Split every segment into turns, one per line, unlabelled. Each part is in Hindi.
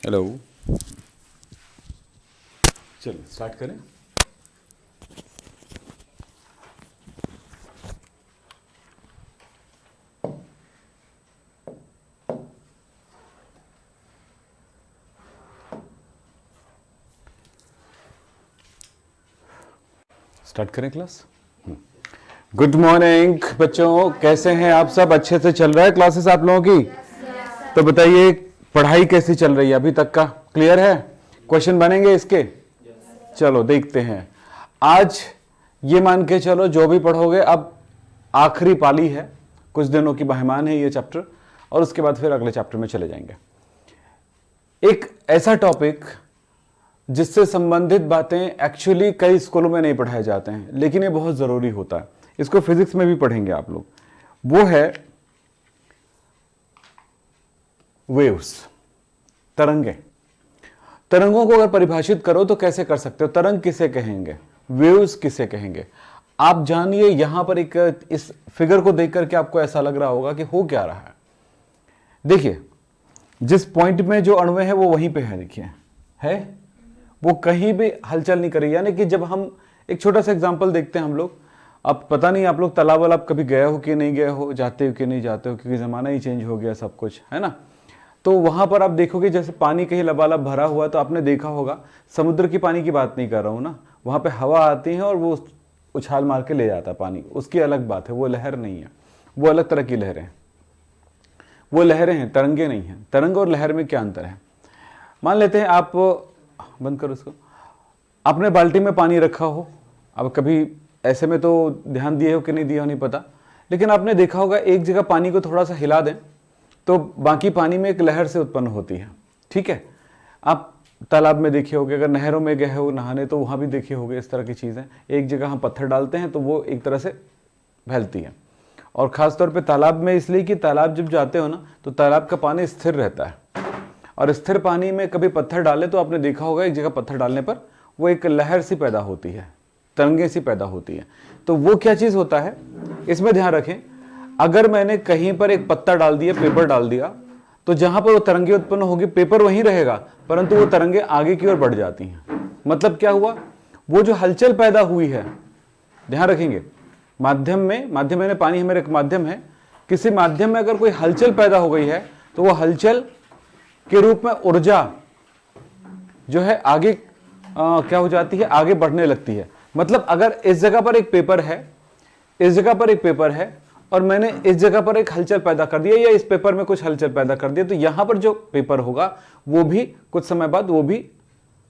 हेलो। चलिए स्टार्ट करें। स्टार्ट करें क्लास। गुड मॉर्निंग बच्चों, कैसे हैं आप सब? अच्छे से चल रहा है क्लासेस आप लोगों की? तो बताइए पढ़ाई कैसी चल रही है अभी तक का? क्लियर है? क्वेश्चन बनेंगे इसके? चलो देखते हैं। आज ये मान के चलो जो भी पढ़ोगे, अब आखिरी पाली है, कुछ दिनों की मेहमान है ये चैप्टर, और उसके बाद फिर अगले चैप्टर में चले जाएंगे। एक ऐसा टॉपिक जिससे संबंधित बातें एक्चुअली कई स्कूलों में नहीं पढ़ाए जाते हैं, लेकिन ये बहुत ज़रूरी होता है। इसको फिजिक्स में भी पढ़ेंगे आप लोग। वो है वेव्स, तरंगे। तरंगों को अगर परिभाषित करो तो कैसे कर सकते हो? तरंग किसे कहेंगे, वेव्स किसे कहेंगे? आप जानिए। यहां पर एक इस फिगर को देख करके आपको ऐसा लग रहा होगा कि हो क्या रहा है। देखिए, जिस पॉइंट में जो अणु है वो वहीं पे है, देखिए है, वो कहीं भी हलचल नहीं करेगी। यानी कि जब हम एक छोटा सा एग्जांपल देखते हैं हम लोग, अब पता नहीं आप लोग तालाब वाला कभी गए हो कि नहीं गए हो, जाते हो कि नहीं जाते हो, क्योंकि ज़माना ही चेंज हो गया सब कुछ, है ना। तो वहाँ पर आप देखोगे जैसे पानी कहीं लबालब भरा हुआ, तो आपने देखा होगा, समुद्र की पानी की बात नहीं कर रहा हूँ ना, वहाँ पे हवा आती है और वो उछाल मार के ले जाता है पानी, उसकी अलग बात है, वो लहर नहीं है, वो अलग तरह की लहरें हैं। वो लहरें हैं, तरंगे नहीं हैं। तरंग और लहर में क्या अंतर है? मान लेते हैं आप, बंद करो इसको, आपने बाल्टी में पानी रखा हो। अब कभी ऐसे में तो ध्यान दिए हो कि नहीं दिया हो नहीं पता, लेकिन आपने देखा होगा एक जगह पानी को थोड़ा सा हिला दें तो बाकी पानी में एक लहर से उत्पन्न होती है। ठीक है, आप तालाब में देखे होगे, अगर नहरों में गए हो नहाने तो वहाँ भी देखे होगे इस तरह की चीज़ें। एक जगह हम पत्थर डालते हैं तो वो एक तरह से फैलती है, और ख़ासतौर पे तालाब में इसलिए कि तालाब जब जाते हो ना तो तालाब का पानी स्थिर रहता है, और स्थिर पानी में कभी पत्थर डाले तो आपने देखा होगा एक जगह पत्थर डालने पर वो एक लहर सी पैदा होती है, तरंगे सी पैदा होती है। तो वो क्या चीज़ होता है, इसमें ध्यान रखें। अगर मैंने कहीं पर एक पत्ता डाल दिया, पेपर डाल दिया, तो जहां पर वो तरंगे उत्पन्न होगी, पेपर वहीं रहेगा, परंतु वो तरंगे आगे की ओर बढ़ जाती हैं। मतलब क्या हुआ, वो जो हलचल पैदा हुई है, ध्यान रखेंगे, माध्यम में पानी हमारे एक माध्यम है, किसी माध्यम में अगर कोई हलचल पैदा हो गई है तो वो हलचल के रूप में ऊर्जा जो है आगे क्या हो जाती है, आगे बढ़ने लगती है। मतलब अगर इस जगह पर एक पेपर है, इस जगह पर एक पेपर है, और मैंने इस जगह पर एक हलचल पैदा कर दिया, या इस पेपर में कुछ हलचल पैदा कर दिया, तो यहां पर जो पेपर होगा वो भी कुछ समय बाद वो भी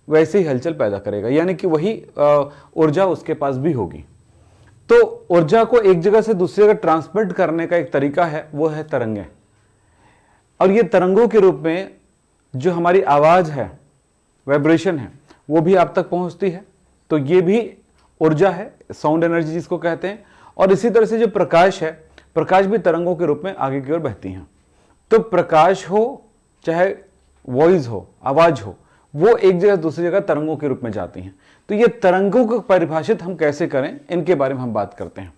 वैसे ही हलचल पैदा करेगा, यानी कि वही ऊर्जा उसके पास भी होगी। तो ऊर्जा को एक जगह से दूसरी जगह ट्रांसमिट करने का एक तरीका है, वो है तरंगे। और ये तरंगों के रूप में जो हमारी आवाज है, वाइब्रेशन है, वो भी आप तक पहुंचती है। तो ये भी ऊर्जा है, साउंड एनर्जी जिसको कहते हैं। और इसी तरह से जो प्रकाश है, प्रकाश भी तरंगों के रूप में आगे की ओर बहती हैं। तो प्रकाश हो चाहे वॉइस हो, आवाज हो, वो एक जगह दूसरी जगह तरंगों के रूप में जाती हैं। तो ये तरंगों को परिभाषित हम कैसे करें, इनके बारे में हम बात करते हैं।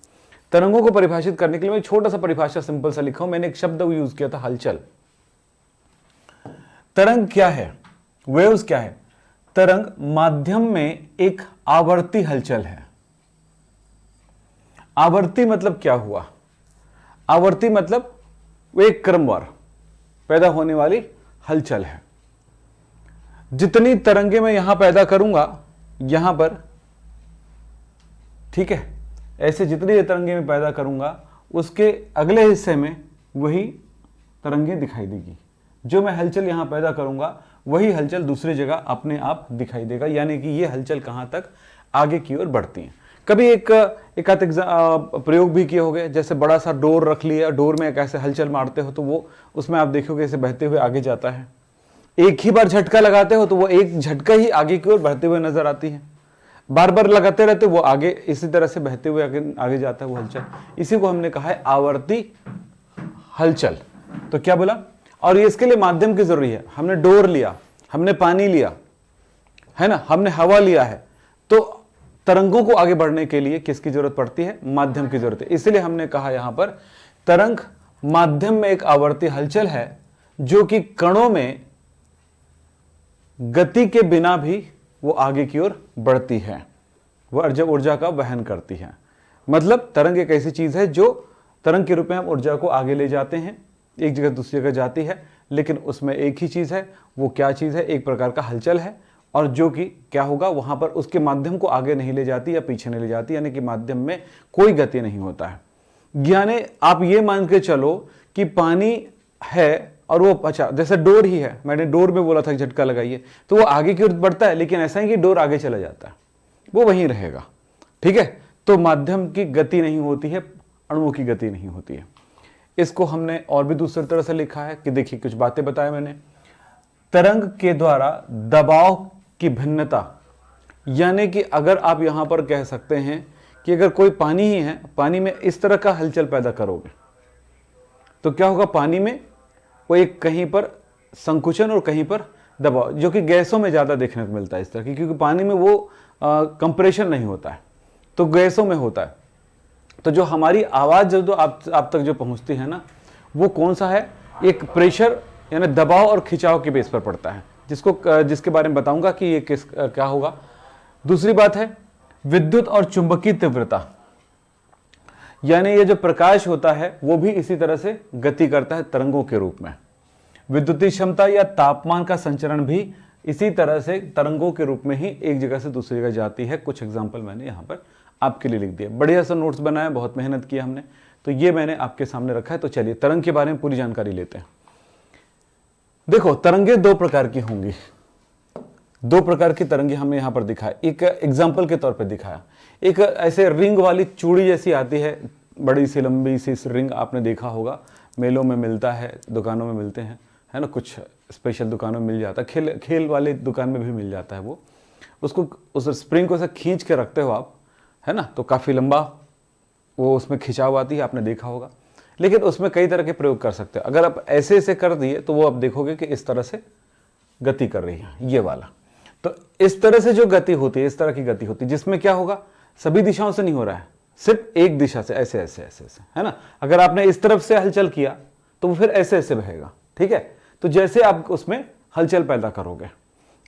तरंगों को परिभाषित करने के लिए मैं छोटा सा परिभाषा सिंपल सा लिखा हूं। मैंने एक शब्द यूज किया था, हलचल। तरंग क्या है, वेव्स क्या है? तरंग माध्यम में एक आवर्ती हलचल है। आवर्ती मतलब क्या हुआ? आवर्ती मतलब वो एक क्रमवार पैदा होने वाली हलचल है। जितनी तरंगे मैं यहां पैदा करूंगा, यहां पर, ठीक है, ऐसे जितनी तरंगे मैं पैदा करूंगा, उसके अगले हिस्से में वही तरंगे दिखाई देगी। जो मैं हलचल यहां पैदा करूंगा वही हलचल दूसरी जगह अपने आप दिखाई देगा, यानी कि ये हलचल कहां तक आगे की ओर बढ़ती है। कभी एक प्रयोग भी किए होंगे, जैसे बड़ा सा डोर रख लिया, डोर में एक ऐसे हलचल मारते हो तो वो उसमें आप देखोगे ऐसे बहते हुए आगे जाता है। एक ही बार झटका लगाते हो तो वो एक झटका ही आगे की ओर बढ़ते हुए नजर आती है। बार बार लगाते रहते वो आगे इसी तरह से बहते हुए आगे जाता है वो हलचल। इसी को हमने कहा है आवर्ती हलचल। तो क्या बोला, और इसके लिए माध्यम की जरूरी है। हमने डोर लिया, हमने पानी लिया, है ना, हमने हवा लिया है, तो तरंगों को आगे बढ़ने के लिए किसकी जरूरत पड़ती है? माध्यम की जरूरत है। इसलिए हमने कहा यहां पर तरंग माध्यम में एक आवर्ती हलचल है, जो कि कणों में गति के बिना भी वो आगे की ओर बढ़ती है, वो जब ऊर्जा का वहन करती है। मतलब तरंग एक ऐसी चीज है जो तरंग के रूप में हम ऊर्जा को आगे ले जाते हैं, एक जगह दूसरी जगह जाती है, लेकिन उसमें एक ही चीज है। वो क्या चीज है? एक प्रकार का हलचल है, और जो कि क्या होगा, वहां पर उसके माध्यम को आगे नहीं ले जाती या पीछे नहीं ले जाती, यानी कि माध्यम में कोई गति नहीं होता है। यानी आप ये मान के चलो कि पानी है और वो अच्छा जैसे डोर ही है, मैंने डोर में बोला था झटका लगाइए, तो वो आगे की ओर बढ़ता है, लेकिन ऐसा ही कि डोर आगे चला जाता है, वो वहीं रहेगा। ठीक है, तो माध्यम की गति नहीं होती है, अणुओं की गति नहीं होती है। इसको हमने और भी दूसरी तरह से लिखा है कि देखिए कुछ बातें बताया मैंने। तरंग के द्वारा दबाव की भिन्नता, यानी कि अगर आप यहां पर कह सकते हैं कि अगर कोई पानी ही है, पानी में इस तरह का हलचल पैदा करोगे तो क्या होगा, पानी में वो एक कहीं पर संकुचन और कहीं पर दबाव, जो कि गैसों में ज्यादा देखने को मिलता है इस तरह की, क्योंकि पानी में वो कंप्रेशन नहीं होता है, तो गैसों में होता है। तो जो हमारी आवाज जो आप तक जो पहुंचती है ना, वो कौन सा है, एक प्रेशर यानी दबाव और खिंचाव के बेस पर पड़ता है, जिसके बारे में बताऊंगा कि ये क्या होगा। दूसरी बात है विद्युत और चुंबकीय तीव्रता, यानी ये जो प्रकाश होता है वो भी इसी तरह से गति करता है तरंगों के रूप में। विद्युतीय क्षमता या तापमान का संचरण भी इसी तरह से तरंगों के रूप में ही एक जगह से दूसरी जगह जाती है। कुछ एग्जाम्पल मैंने यहाँ पर आपके लिए लिख दिया, बढ़िया सा नोट्स बनाया, बहुत मेहनत किया हमने, तो ये मैंने आपके सामने रखा है। तो चलिए तरंग के बारे में पूरी जानकारी लेते हैं। देखो तरंगे दो प्रकार की होंगी, दो प्रकार की तरंगे हमने यहां पर दिखाया, एक एग्जाम्पल के तौर पे दिखाया। एक ऐसे रिंग वाली चूड़ी जैसी आती है, बड़ी सी लंबी सी रिंग, आपने देखा होगा, मेलों में मिलता है, दुकानों में मिलते हैं, है ना, कुछ स्पेशल दुकानों में मिल जाता है, खेल वाले दुकान में भी मिल जाता है। वो उसको उस स्प्रिंग को ऐसे खींच के रखते हो आप, है ना, तो काफ़ी लंबा वो उसमें खिंचाव आती है, आपने देखा होगा। लेकिन उसमें कई तरह के प्रयोग कर सकते हो। अगर आप ऐसे ऐसे कर दिए तो वो आप देखोगे कि इस तरह से गति कर रही है, ये वाला। तो इस तरह से जो गति होती है, इस तरह की गति होती है, जिसमें क्या होगा, सभी दिशाओं से नहीं हो रहा है, सिर्फ एक दिशा से, ऐसे ऐसे ऐसे ऐसे, है ना। अगर आपने इस तरफ से हलचल किया तो वो फिर ऐसे ऐसे बहेगा। ठीक है, तो जैसे आप उसमें हलचल पैदा करोगे,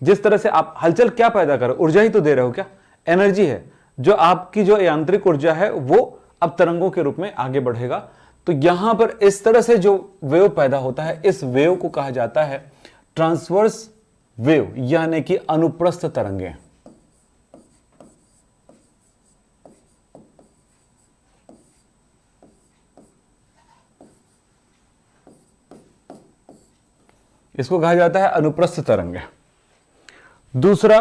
जिस तरह से आप हलचल क्या पैदा करो, ऊर्जा ही तो दे रहे हो, क्या एनर्जी है, जो आपकी जो यांत्रिक ऊर्जा है वो अब तरंगों के रूप में आगे बढ़ेगा। तो यहां पर इस तरह से जो वेव पैदा होता है, इस वेव को कहा जाता है ट्रांसवर्स वेव, यानी कि अनुप्रस्थ तरंगे। इसको कहा जाता है अनुप्रस्थ तरंगे। दूसरा,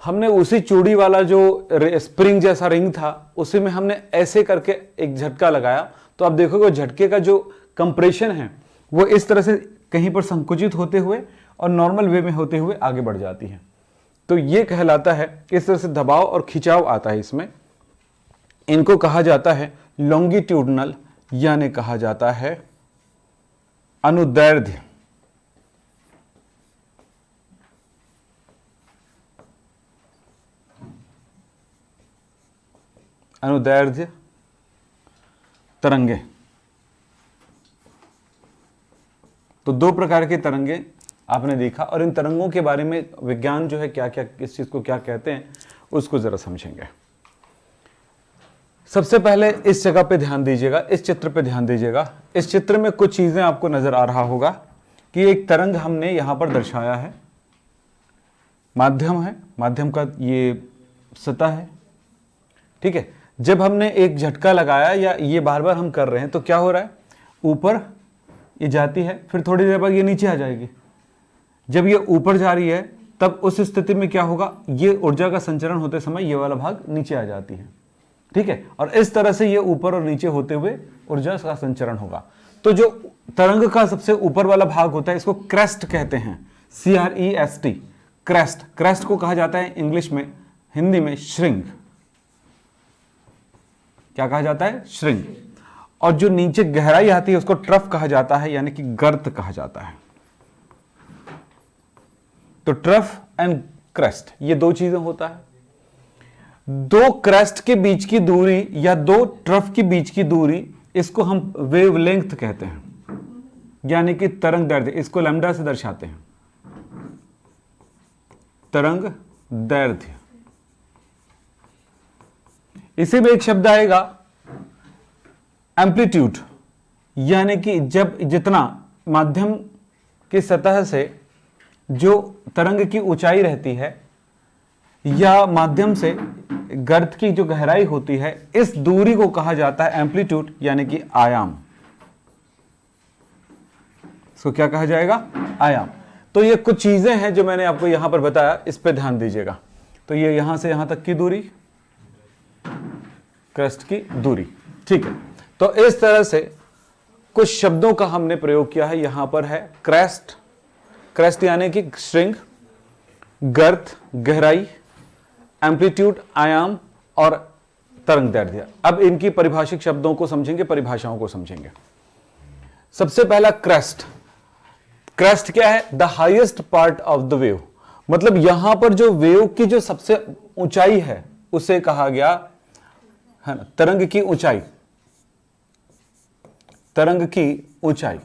हमने उसी चूड़ी वाला जो स्प्रिंग जैसा रिंग था, उसी में हमने ऐसे करके एक झटका लगाया, तो आप देखोगे झटके का जो कंप्रेशन है वो इस तरह से कहीं पर संकुचित होते हुए और नॉर्मल वे में होते हुए आगे बढ़ जाती है। तो ये कहलाता है, इस तरह से दबाव और खिंचाव आता है इसमें। इनको कहा जाता है लॉन्गिट्यूडनल, यानी कहा जाता है अनुदैर्ध्य। अनुदैर्ध्य तरंगे। तो दो प्रकार के तरंगे आपने देखा, और इन तरंगों के बारे में विज्ञान जो है क्या क्या, किस चीज को क्या कहते हैं, उसको जरा समझेंगे। सबसे पहले इस जगह पे ध्यान दीजिएगा, इस चित्र पे ध्यान दीजिएगा। इस चित्र में कुछ चीजें आपको नजर आ रहा होगा कि एक तरंग हमने यहां पर दर्शाया है, माध्यम है, माध्यम का ये सतह है। ठीक है, जब हमने एक झटका लगाया या ये बार बार हम कर रहे हैं तो क्या हो रहा है, ऊपर ये जाती है, फिर थोड़ी देर बाद ये नीचे आ जाएगी। जब ये ऊपर जा रही है तब उस स्थिति में क्या होगा, ये ऊर्जा का संचरण होते समय ये वाला भाग नीचे आ जाती है। ठीक है, और इस तरह से ये ऊपर और नीचे होते हुए ऊर्जा का संचरण होगा। तो जो तरंग का सबसे ऊपर वाला भाग होता है, इसको क्रेस्ट कहते हैं, CREST, क्रेस्ट। क्रेस्ट को कहा जाता है इंग्लिश में, हिंदी में श्रिंग। क्या कहा जाता है, श्रिंग। और जो नीचे गहराई आती है उसको ट्रफ कहा जाता है, यानी कि गर्त कहा जाता है। तो ट्रफ एंड क्रेस्ट, ये दो चीजें होता है। दो क्रेस्ट के बीच की दूरी या दो ट्रफ के बीच की दूरी, इसको हम वेवलेंथ कहते हैं, यानी कि तरंग दैर्ध्य। इसको लैम्डा से दर्शाते हैं। तरंग दैर्ध्य। इसी में एक शब्द आएगा एम्पलीट्यूड, यानी कि जब जितना माध्यम की सतह से जो तरंग की ऊंचाई रहती है या माध्यम से गर्त की जो गहराई होती है, इस दूरी को कहा जाता है एम्पलीट्यूड, यानी कि आयाम। इसको क्या कहा जाएगा? आयाम। तो ये कुछ चीजें हैं जो मैंने आपको यहां पर बताया, इस पे ध्यान दीजिएगा। तो ये यहां से यहां तक की दूरी, क्रस्ट की दूरी, ठीक है। तो इस तरह से कुछ शब्दों का हमने प्रयोग किया है। यहां पर है क्रेस्ट, क्रेस्ट यानी कि श्रृंग, गर्त गहराई, एम्पलीट्यूड आयाम और तरंग दैर्ध्य। अब इनकी परिभाषिक शब्दों को समझेंगे, परिभाषाओं को समझेंगे। सबसे पहला क्रेस्ट। क्रेस्ट क्या है? The highest part of the wave, मतलब यहां पर जो वेव की जो सबसे ऊंचाई है उसे कहा गया है ना, तरंग की ऊंचाई, तरंग की ऊंचाई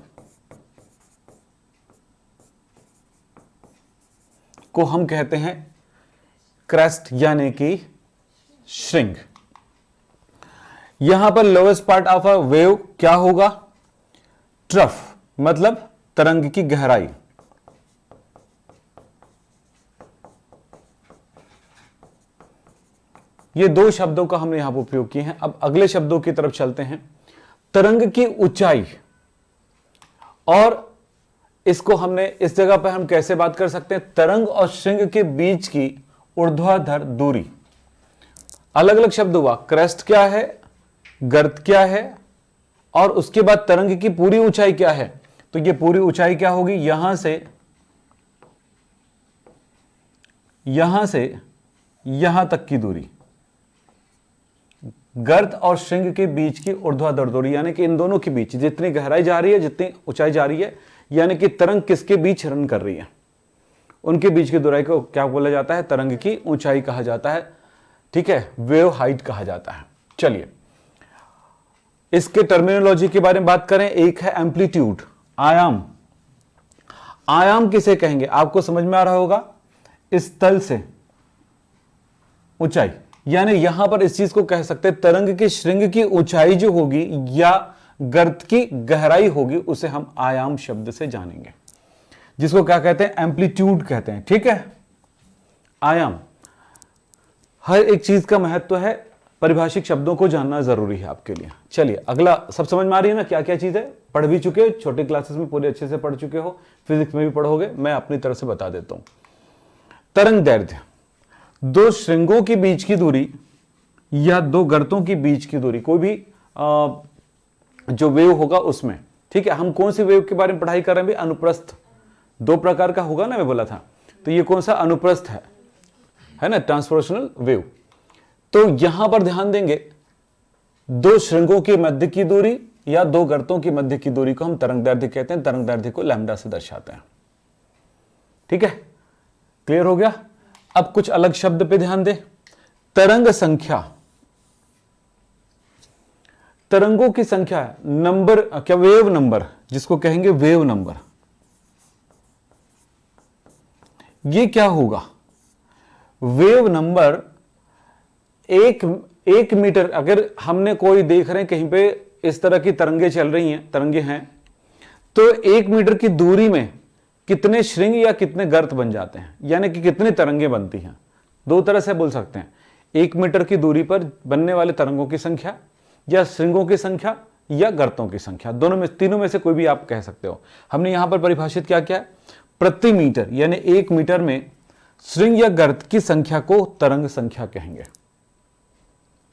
को हम कहते हैं क्रेस्ट यानी कि श्रृंग। यहां पर lowest part of a wave क्या होगा? ट्रफ, मतलब तरंग की गहराई। ये दो शब्दों का हमने यहां पर उपयोग किए हैं। अब अगले शब्दों की तरफ चलते हैं। तरंग की ऊंचाई, और इसको हमने इस जगह पर हम कैसे बात कर सकते हैं? तरंग और श्रृंग के बीच की ऊर्ध्वाधर दूरी। अलग अलग शब्द हुआ, क्रेस्ट क्या है, गर्त क्या है, और उसके बाद तरंग की पूरी ऊंचाई क्या है। तो ये पूरी ऊंचाई क्या होगी? यहां से यहां तक की दूरी, गर्त और श्रृंग के बीच की ऊर्ध्वाधर दूरी, यानी कि इन दोनों के बीच जितनी गहराई जा रही है, जितनी ऊंचाई जा रही है, यानी कि तरंग किसके बीच रन कर रही है, उनके बीच की दूरी को क्या बोला जाता है? तरंग की ऊंचाई कहा जाता है, ठीक है, वेव हाइट कहा जाता है। चलिए इसके टर्मिनोलॉजी के बारे में बात करें। एक है एम्पलीट्यूड, आयाम। आयाम किसे कहेंगे? आपको समझ में आ रहा होगा, इस तल से ऊंचाई, यानी यहां पर इस चीज को कह सकते हैं तरंग की श्रृंग की ऊंचाई जो होगी या गर्त की गहराई होगी, उसे हम आयाम शब्द से जानेंगे, जिसको क्या कहते हैं? एम्पलीट्यूड कहते हैं, ठीक है। आयाम, हर एक चीज का महत्व है, परिभाषिक शब्दों को जानना जरूरी है आपके लिए। चलिए अगला, सब समझ में आ रही है ना क्या क्या चीज है? पढ़ भी चुके हो, छोटे क्लासेस में पूरे अच्छे से पढ़ चुके हो, फिजिक्स में भी पढ़ोगे, मैं अपनी तरफ से बता देता हूं। तरंग दैर्ध्य, दो श्रृंगों के बीच की दूरी या दो गर्तों के बीच की दूरी, कोई भी जो वेव होगा उसमें, ठीक है। हम कौन सी वेव के बारे में पढ़ाई कर रहे हैं? अनुप्रस्थ, दो प्रकार का होगा ना, मैं बोला था। तो ये कौन सा? अनुप्रस्थ है ना, ट्रांसफॉर्मेशनल वेव। तो यहां पर ध्यान देंगे, दो श्रृंगों के मध्य की दूरी या दो गर्तों की मध्य की दूरी को हम तरंग दैर्ध्य कहते हैं। तरंग दैर्ध्य को लैम्डा से दर्शाते हैं, ठीक है। क्लियर हो गया? अब कुछ अलग शब्द पे ध्यान दें। तरंग संख्या, तरंगों की संख्या, नंबर, क्या वेव नंबर, जिसको कहेंगे वेव नंबर। ये क्या होगा? वेव नंबर एक मीटर, अगर हमने कोई देख रहे हैं कहीं पे इस तरह की तरंगे चल रही हैं, तरंगे हैं, तो 1 मीटर की दूरी में कितने श्रृंग या कितने गर्त बन जाते हैं, यानी कि कितनी तरंगे बनती हैं। दो तरह से बोल सकते हैं, 1 मीटर की दूरी पर बनने वाले तरंगों की संख्या, या श्रृंगों की संख्या, या गर्तों की संख्या, दोनों में, तीनों में से कोई भी आप कह सकते हो। हमने यहां पर परिभाषित क्या किया है? प्रति मीटर, यानी 1 मीटर में श्रृंग या गर्त की संख्या को तरंग संख्या कहेंगे,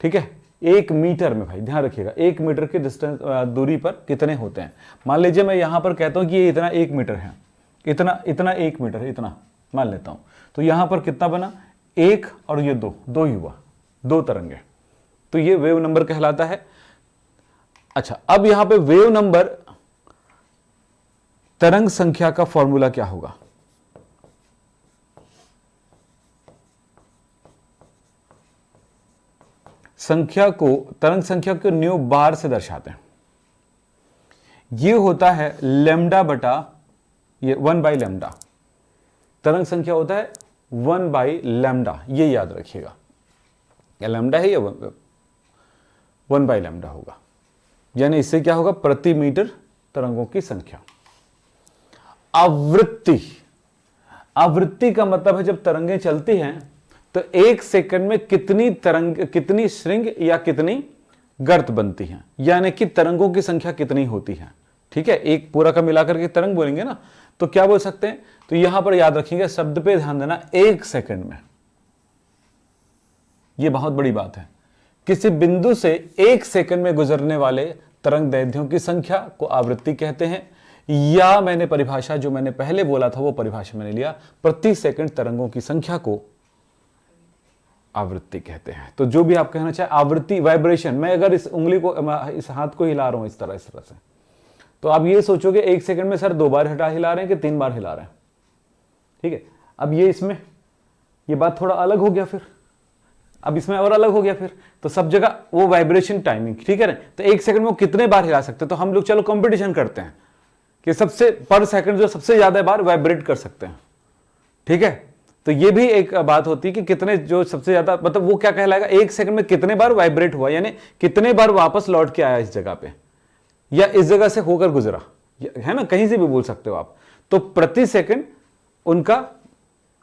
ठीक है। 1 मीटर में, भाई ध्यान रखिएगा, 1 मीटर की डिस्टेंस, दूरी पर कितने होते हैं। मान लीजिए मैं यहां पर कहता हूं कि ये इतना 1 मीटर है, इतना 1 मीटर है, इतना मान लेता हूं, तो यहां पर कितना बना? 1 और ये 2 ही हुआ, 2 तरंगे, तो ये वेव नंबर कहलाता है। अच्छा, अब यहां पे वेव नंबर, तरंग संख्या का फॉर्मूला क्या होगा? संख्या को, तरंग संख्या को न्यू बार से दर्शाते हैं। ये होता है लैम्डा बटा ये 1/λ। तरंग संख्या होता है 1/λ, ये याद रखिएगा, या लैम्डा है या 1/λ होगा, यानी इससे क्या होगा, प्रति मीटर तरंगों की संख्या। आवृत्ति, आवृत्ति का मतलब है जब तरंगें चलती हैं तो 1 सेकंड में कितनी तरंग, कितनी श्रृंग या कितनी गर्त बनती हैं, यानी कि तरंगों की संख्या कितनी होती है। ठीक है, एक पूरा का मिलाकर के तरंग बोलेंगे ना, तो क्या बोल सकते हैं, तो यहां पर याद रखेंगे, शब्द पे ध्यान देना, 1 सेकंड में, यह बहुत बड़ी बात है, किसी बिंदु से 1 सेकंड में गुजरने वाले तरंग दैर्ध्यों की संख्या को आवृत्ति कहते हैं, या मैंने परिभाषा जो मैंने पहले बोला था वो परिभाषा मैंने लिया, प्रति सेकंड तरंगों की संख्या को आवृत्ति कहते हैं। तो जो भी आप कहना चाहे, आवृत्ति, वाइब्रेशन, मैं अगर इस उंगली को, इस हाथ को हिला रहा हूं इस तरह से, तो आप ये सोचोगे 1 सेकंड में सर 2 बार हिला रहे हैं कि 3 बार हिला रहे हैं। ठीक है, अब ये इसमें ये बात थोड़ा अलग हो गया, फिर अब इसमें और अलग हो गया, फिर तो सब जगह वो वाइब्रेशन टाइमिंग, ठीक है ना, तो 1 सेकंड में वो कितने बार हिला सकते हैं, तो हम लोग चलो कंपटीशन करते हैं कि सबसे पर सेकंड जो सबसे ज्यादा बार वाइब्रेट कर सकते हैं। ठीक है, तो ये भी एक बात होती है कि कितने जो सबसे ज्यादा, मतलब वो क्या कहलाएगा, 1 सेकंड में कितने बार वाइब्रेट हुआ, यानी कितने बार वापस लौट के आया इस जगह पे, या इस जगह से होकर गुजरा, है ना, कहीं से भी बोल सकते हो आप। तो प्रति सेकंड उनका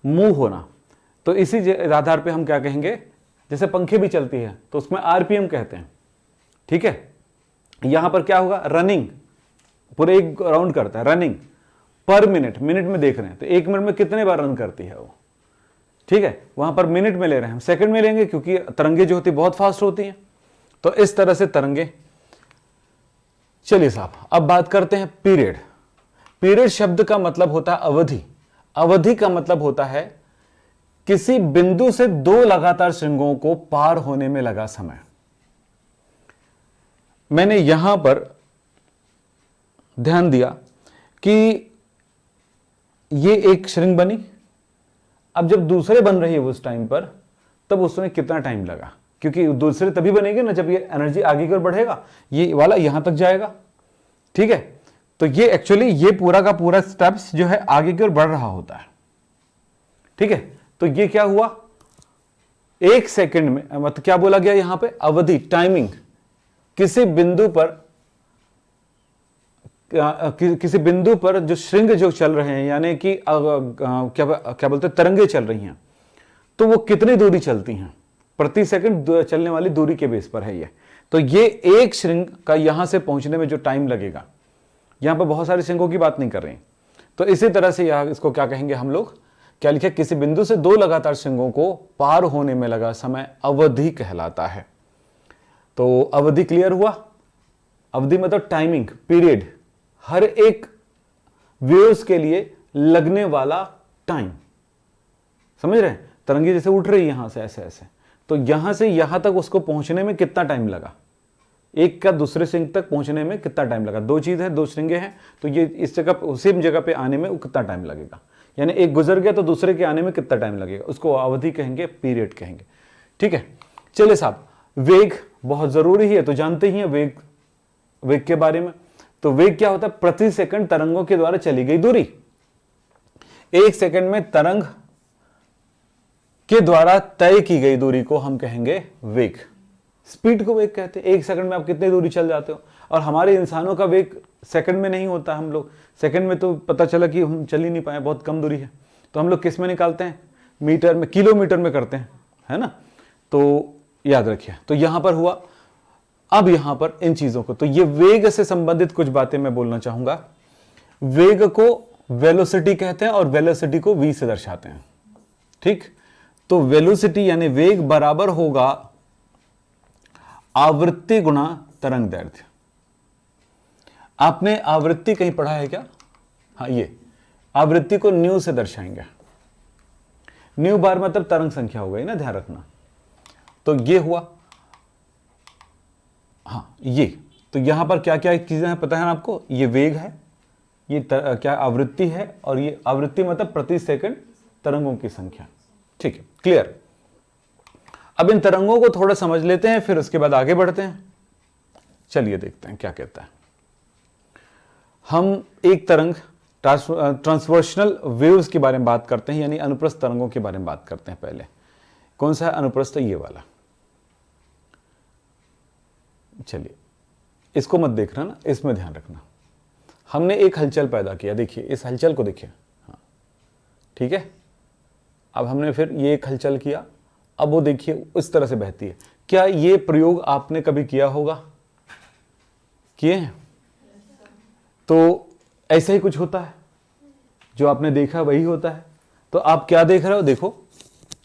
मूव होना, तो इसी आधार पे हम क्या कहेंगे, जैसे पंखे भी चलती है तो उसमें आरपीएम कहते हैं। ठीक है, यहां पर क्या होगा, रनिंग, पूरे एक राउंड करता है, रनिंग पर मिनट, मिनट में देख रहे हैं तो 1 मिनट में कितने बार रन करती है वो। ठीक है, वहां पर मिनट में ले रहे हैं, हम सेकंड में लेंगे क्योंकि तरंगे जो होती बहुत फास्ट होती हैं। तो इस तरह से तरंगे। चलिए साहब, अब बात करते हैं पीरियड। पीरियड शब्द का मतलब होता है अवधि। अवधि का मतलब होता है किसी बिंदु से 2 लगातार श्रृंगों को पार होने में लगा समय। मैंने यहां पर ध्यान दिया कि ये एक श्रृंग बनी, अब जब दूसरे बन रही है उस टाइम पर, तब उसमें कितना टाइम लगा, क्योंकि दूसरे तभी बनेंगे ना जब ये एनर्जी आगे की ओर बढ़ेगा, ये वाला यहां तक जाएगा। ठीक है, तो ये एक्चुअली ये पूरा का पूरा स्टेप्स जो है आगे की ओर बढ़ रहा होता है। ठीक है, तो ये क्या हुआ, 1 सेकंड में, मतलब क्या बोला गया यहां पे, अवधि, टाइमिंग, किसी बिंदु पर किसी बिंदु पर जो श्रृंग जो चल रहे हैं, यानी कि क्या बोलते हैं, तरंगे चल रही हैं, तो वो कितनी दूरी चलती हैं, प्रति सेकंड चलने वाली दूरी के बेस पर है ये। तो ये एक श्रृंग का यहां से पहुंचने में जो टाइम लगेगा, यहां पर बहुत सारे श्रृंगों की बात नहीं कर रहे हैं। तो इसी तरह से यहां इसको क्या कहेंगे हम लोग, क्या लिखे, किसी बिंदु से 2 लगातार श्रृंगों को पार होने में लगा समय अवधि कहलाता है। तो अवधि क्लियर हुआ। अवधि मतलब टाइमिंग, पीरियड, हर एक वेव्स के लिए लगने वाला टाइम, समझ रहे हैं, तरंगी जैसे उठ रही है यहां से ऐसे ऐसे, तो यहां से यहां तक उसको पहुंचने में कितना टाइम लगा, एक का दूसरे श्रृंग तक पहुंचने में कितना टाइम लगा। 2 चीज है, 2 श्रृंगे हैं, तो ये इस जगह उसी जगह पे आने में कितना टाइम लगेगा, यानी एक गुजर गया तो दूसरे के आने में कितना टाइम लगेगा, उसको अवधि कहेंगे, पीरियड कहेंगे। ठीक है, चलिए साहब, वेग बहुत जरूरी है, तो जानते ही हैं वेग, वेग के बारे में। तो वेग क्या होता है, प्रति सेकंड तरंगों के द्वारा चली गई दूरी। 1 सेकंड में तरंग के द्वारा तय की गई दूरी को हम कहेंगे वेग। स्पीड को वेग कहते हैं। 1 सेकंड में आप कितनी दूरी चल जाते हो, और हमारे इंसानों का वेग सेकंड में नहीं होता। हम लोग सेकंड में तो पता चला कि हम चल ही नहीं पाए, बहुत कम दूरी है, तो हम लोग किस में निकालते हैं, मीटर में, किलोमीटर में करते हैं, है ना। तो याद रखिए, तो यहां पर हुआ। अब यहां पर इन चीजों को, तो ये वेग से संबंधित कुछ बातें मैं बोलना चाहूंगा। वेग को वेलोसिटी कहते हैं और वेलोसिटी को v से दर्शाते हैं। ठीक, तो वेलोसिटी यानी वेग बराबर होगा आवृत्ति गुणा तरंग दैर्ध्य। आपने आवृत्ति कहीं पढ़ा है क्या? हाँ, ये आवृत्ति को न्यू से दर्शाएंगे। न्यू बार मतलब तरंग संख्या हो गई ना, ध्यान रखना। तो ये हुआ, हाँ ये, तो यहां पर क्या क्या चीजें हैं पता है ना आपको, ये वेग है, ये क्या आवृत्ति है, और ये आवृत्ति मतलब प्रति सेकंड तरंगों की संख्या। ठीक है, क्लियर। अब इन तरंगों को थोड़ा समझ लेते हैं, फिर उसके बाद आगे बढ़ते हैं। चलिए देखते हैं क्या कहता है। हम एक तरंग ट्रांसवर्शनल वेव्स के बारे में बात करते हैं, यानी अनुप्रस्थ तरंगों के बारे में बात करते हैं। पहले कौन सा है अनुप्रस्थ? ये वाला। चलिए, इसको मत देखना ना, इसमें ध्यान रखना। हमने एक हलचल पैदा किया, देखिए इस हलचल को देखिए, हाँ ठीक है। अब हमने फिर ये एक हलचल किया, अब वो देखिए उस तरह से बहती है। क्या ये प्रयोग आपने कभी किया होगा? किए हैं? तो ऐसा ही कुछ होता है, जो आपने देखा वही होता है। तो आप क्या देख रहे हो? देखो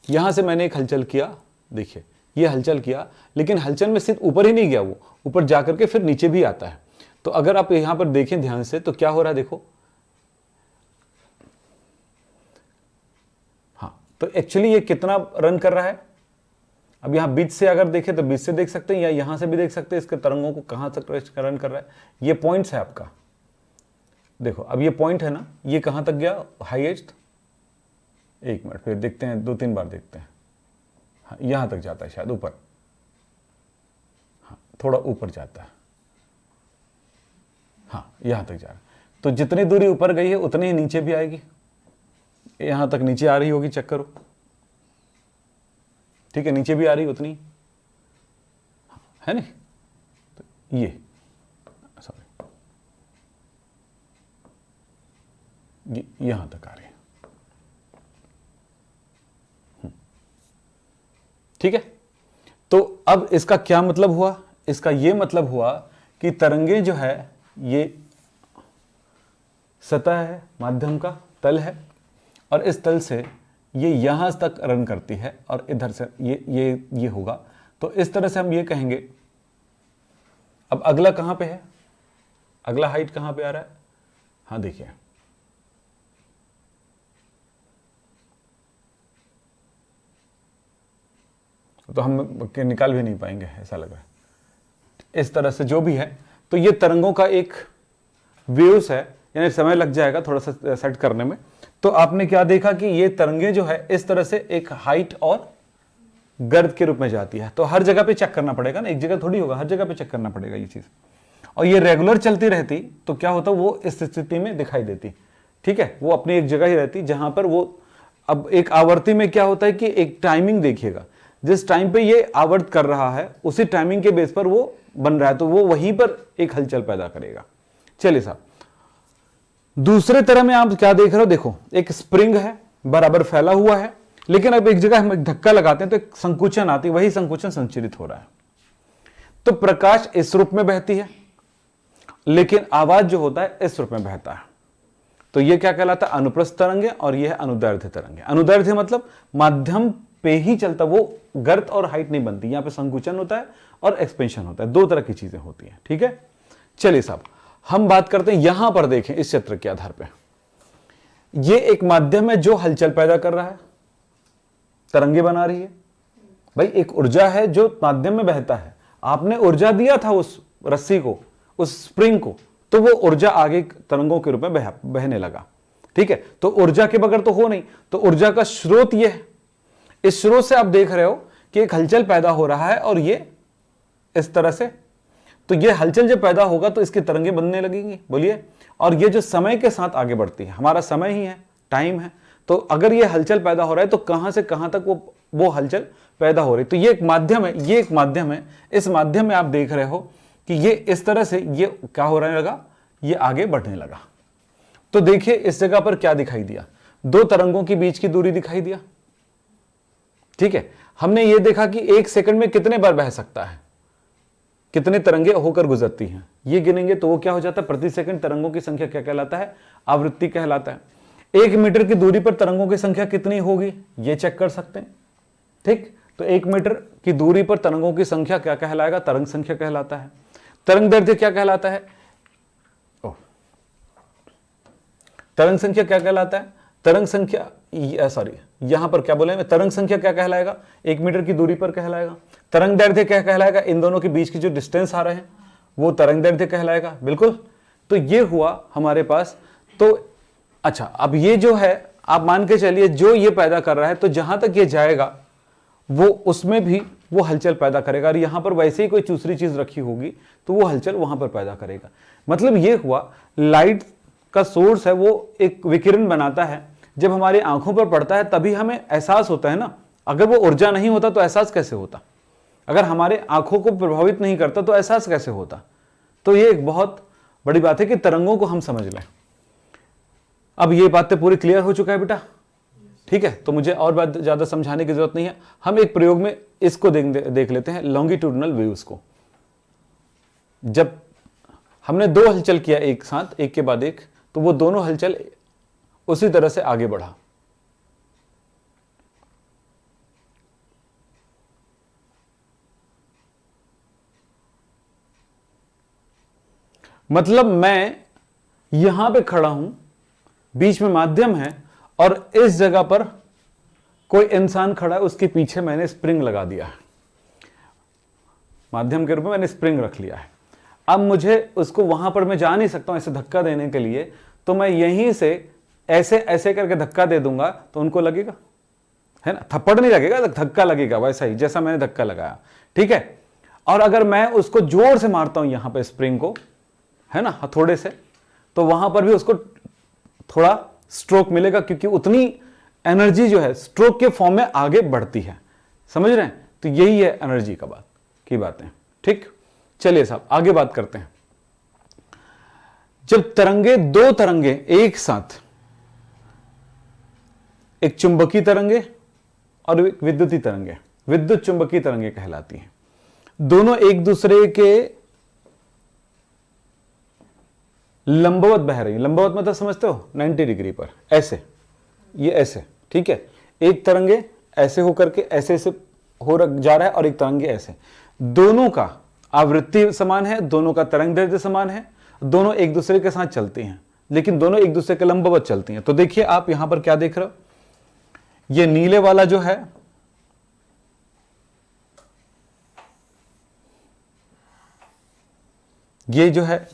यहां से मैंने एक हलचल किया, देखिए ये हलचल किया, लेकिन हलचल में सिर्फ ऊपर ही नहीं गया, वो ऊपर जाकर के फिर नीचे भी आता है। तो अगर आप यहां पर देखें ध्यान से तो क्या हो रहा है, देखो। हाँ, तो एक्चुअली ये कितना रन कर रहा है? अब यहां बीच से अगर देखें तो बीच से देख सकते हैं, या यहां से भी देख सकते हैं इसके तरंगों को कहां तक रन कर रहा है। ये पॉइंट्स है आपका, देखो अब ये पॉइंट है ना, ये कहां तक गया हाईएस्ट? एक मिनट फिर देखते हैं, 2-3 बार देखते हैं। हाँ, यहां तक जाता है शायद, ऊपर, हाँ थोड़ा ऊपर जाता है, हाँ यहां तक जा रहा है। तो जितनी दूरी ऊपर गई है उतनी ही नीचे भी आएगी, यहां तक नीचे आ रही होगी, चेक करो, ठीक है, नीचे भी आ रही उतनी, है नहीं? तो ये सॉरी, यहां तक आ रही है, ठीक है। तो अब इसका क्या मतलब हुआ? इसका ये मतलब हुआ कि तरंगे जो है, ये सतह है, माध्यम का तल है, और इस तल से ये यहां तक रन करती है, और इधर से ये होगा। तो इस तरह से हम ये कहेंगे। अब अगला कहां पे है? अगला हाइट कहां पे आ रहा है? हाँ देखिए, तो हम निकाल भी नहीं पाएंगे, ऐसा लग रहा है। इस तरह से जो भी है, तो ये तरंगों का एक वेव्स है, यानी समय लग जाएगा थोड़ा सा सेट करने में। तो आपने क्या देखा कि ये तरंगे जो है इस तरह से एक हाइट और गर्द के रूप में जाती है। तो हर जगह पे चेक करना पड़ेगा ना, एक जगह थोड़ी होगा, हर जगह पे चेक करना पड़ेगा ये चीज। और ये रेगुलर चलती रहती तो क्या होता, वो इस स्थिति में दिखाई देती, ठीक है, वो अपनी एक जगह ही रहती जहां पर वो। अब एक आवर्ती में क्या होता है कि एक टाइमिंग देखिएगा, जिस टाइम पे ये आवर्त कर रहा है उसी टाइमिंग के बेस पर वो बन रहा है, तो वो वहीं पर एक हलचल पैदा करेगा। चलिए साहब, दूसरे तरह में आप क्या देख रहे हो? देखो एक स्प्रिंग है, बराबर फैला हुआ है, लेकिन अब एक जगह हम एक धक्का लगाते हैं तो एक संकुचन आती है, वही संकुचन संचरित हो रहा है। तो प्रकाश इस रूप में बहती है, लेकिन आवाज जो होता है इस रूप में बहता है। तो ये क्या कहलाता है? अनुप्रस्थ तरंगे, और ये है अनुदैर्ध्य तरंगे। अनुदैर्ध्य मतलब माध्यम पे ही चलता, वो गर्त और हाइट नहीं बनती, यहां पे संकुचन होता है और एक्सपेंशन होता है, दो तरह की चीजें होती हैं, ठीक है। चलिए साहब, हम बात करते हैं, यहां पर देखें इस चित्र के आधार पे, ये एक माध्यम है जो हलचल पैदा कर रहा है, तरंगे बना रही है। भाई एक ऊर्जा है जो माध्यम में बहता है, आपने ऊर्जा दिया था उस रस्सी को, उस स्प्रिंग को, तो वो ऊर्जा आगे तरंगों के रूप में बहने लगा, ठीक है। तो ऊर्जा के बगैर तो हो नहीं, तो ऊर्जा का स्रोत ये है। इस स्रोत से आप देख रहे हो कि एक हलचल पैदा हो रहा है, और ये इस तरह से, तो ये हलचल जब पैदा होगा तो इसकी तरंगे बनने लगेंगी, बोलिए। और ये जो समय के साथ आगे बढ़ती है, हमारा समय ही है, टाइम है। तो अगर ये हलचल पैदा हो रहा है तो कहां से कहां तक वो हलचल पैदा हो रही है। तो ये एक माध्यम है, ये एक माध्यम है। इस माध्यम में आप देख रहे हो कि ये इस तरह से ये क्या हो रहा लगा, ये आगे बढ़ने लगा। तो देखिए इस जगह पर क्या दिखाई दिया, दो तरंगों के बीच की दूरी दिखाई दिया, ठीक है। हमने ये देखा कि एक सेकंड में कितने बार बह सकता है, कितने तरंगे होकर गुजरती हैं, ये गिनेंगे तो वो क्या हो जाता है, प्रति सेकंड तरंगों की संख्या क्या कहलाता है, आवृत्ति कहलाता है। 1 मीटर की दूरी पर तरंगों की संख्या कितनी होगी, ये चेक कर सकते हैं, ठीक। तो 1 मीटर की दूरी पर तरंगों की संख्या क्या कहलाएगा, तरंग संख्या कहलाता है। तरंग दैर्ध्य क्या कहलाता है, तरंग संख्या क्या कहलाता है, तरंग संख्या सॉरी यहां पर क्या बोले, तरंग संख्या क्या कहलाएगा, 1 मीटर की दूरी पर कहलाएगा। तरंग दैर्ध्य क्या कहलाएगा, इन दोनों के बीच की जो डिस्टेंस आ रहे हैं वो तरंग दैर्ध्य कहलाएगा, बिल्कुल। तो ये हुआ हमारे पास। तो अच्छा, अब ये जो है आप मान के चलिए जो ये पैदा कर रहा है, तो जहां तक ये जाएगा वो उसमें भी वो हलचल पैदा करेगा, और यहां पर वैसे ही कोई दूसरी चीज रखी होगी तो वो हलचल वहां पर पैदा करेगा। मतलब ये हुआ लाइट का सोर्स है वो एक विकिरण बनाता है, जब हमारी आंखों पर पड़ता है तभी हमें एहसास होता है ना। अगर वो ऊर्जा नहीं होता तो एहसास कैसे होता? अगर हमारे आंखों को प्रभावित नहीं करता तो एहसास कैसे होता? तो ये एक बहुत बड़ी बात है कि तरंगों को हम समझ लें। अब ये बातें पूरी क्लियर हो चुका है बेटा? ठीक है, तो मुझे और बात ज्यादा समझाने की जरूरत नहीं है। हम एक प्रयोग में इसको देख लेते हैं, लॉन्गिट्यूडनल वेव्स को। जब हमने दो हलचल किया एक साथ, एक के बाद एक, तो वो दोनों हलचल उसी तरह से आगे बढ़ा। मतलब मैं यहां पे खड़ा हूं, बीच में माध्यम है, और इस जगह पर कोई इंसान खड़ा है, उसके पीछे मैंने स्प्रिंग लगा दिया है, माध्यम के रूप में मैंने स्प्रिंग रख लिया है। अब मुझे उसको वहां पर मैं जा नहीं सकता हूं ऐसे धक्का देने के लिए, तो मैं यहीं से ऐसे ऐसे करके धक्का दे दूंगा तो उनको लगेगा, है ना? थप्पड़ नहीं लगेगा, धक्का लगेगा वैसा ही जैसा मैंने धक्का लगाया, ठीक है। और अगर मैं उसको जोर से मारता हूं यहां पे स्प्रिंग को, है ना, हथौड़े से, तो वहां पर भी उसको थोड़ा स्ट्रोक मिलेगा, क्योंकि उतनी एनर्जी जो है स्ट्रोक के फॉर्म में आगे बढ़ती है। समझ रहे हैं? तो यही है एनर्जी का बात की बातें। ठीक, चलिए साहब आगे बात करते हैं। जब तरंगे, दो तरंगे एक साथ, एक चुंबकीय तरंगे और एक विद्युतीय तरंगे, विद्युत चुंबकीय तरंगे कहलाती हैं, दोनों एक दूसरे के लंबवत बह रही है। लंबवत मतलब समझते हो? 90 डिग्री पर, ऐसे, ये ऐसे, ठीक है। एक तरंगे ऐसे होकर के ऐसे ऐसे हो जा रहा है और एक तरंगे ऐसे, दोनों का आवृत्ति समान है, दोनों का तरंग दैर्ध्य समान है, दोनों एक दूसरे के साथ चलती हैं, लेकिन दोनों एक दूसरे के लंबवत चलती हैं। तो देखिए आप यहां पर क्या देख रहे हो, ये नीले वाला जो है ये जो है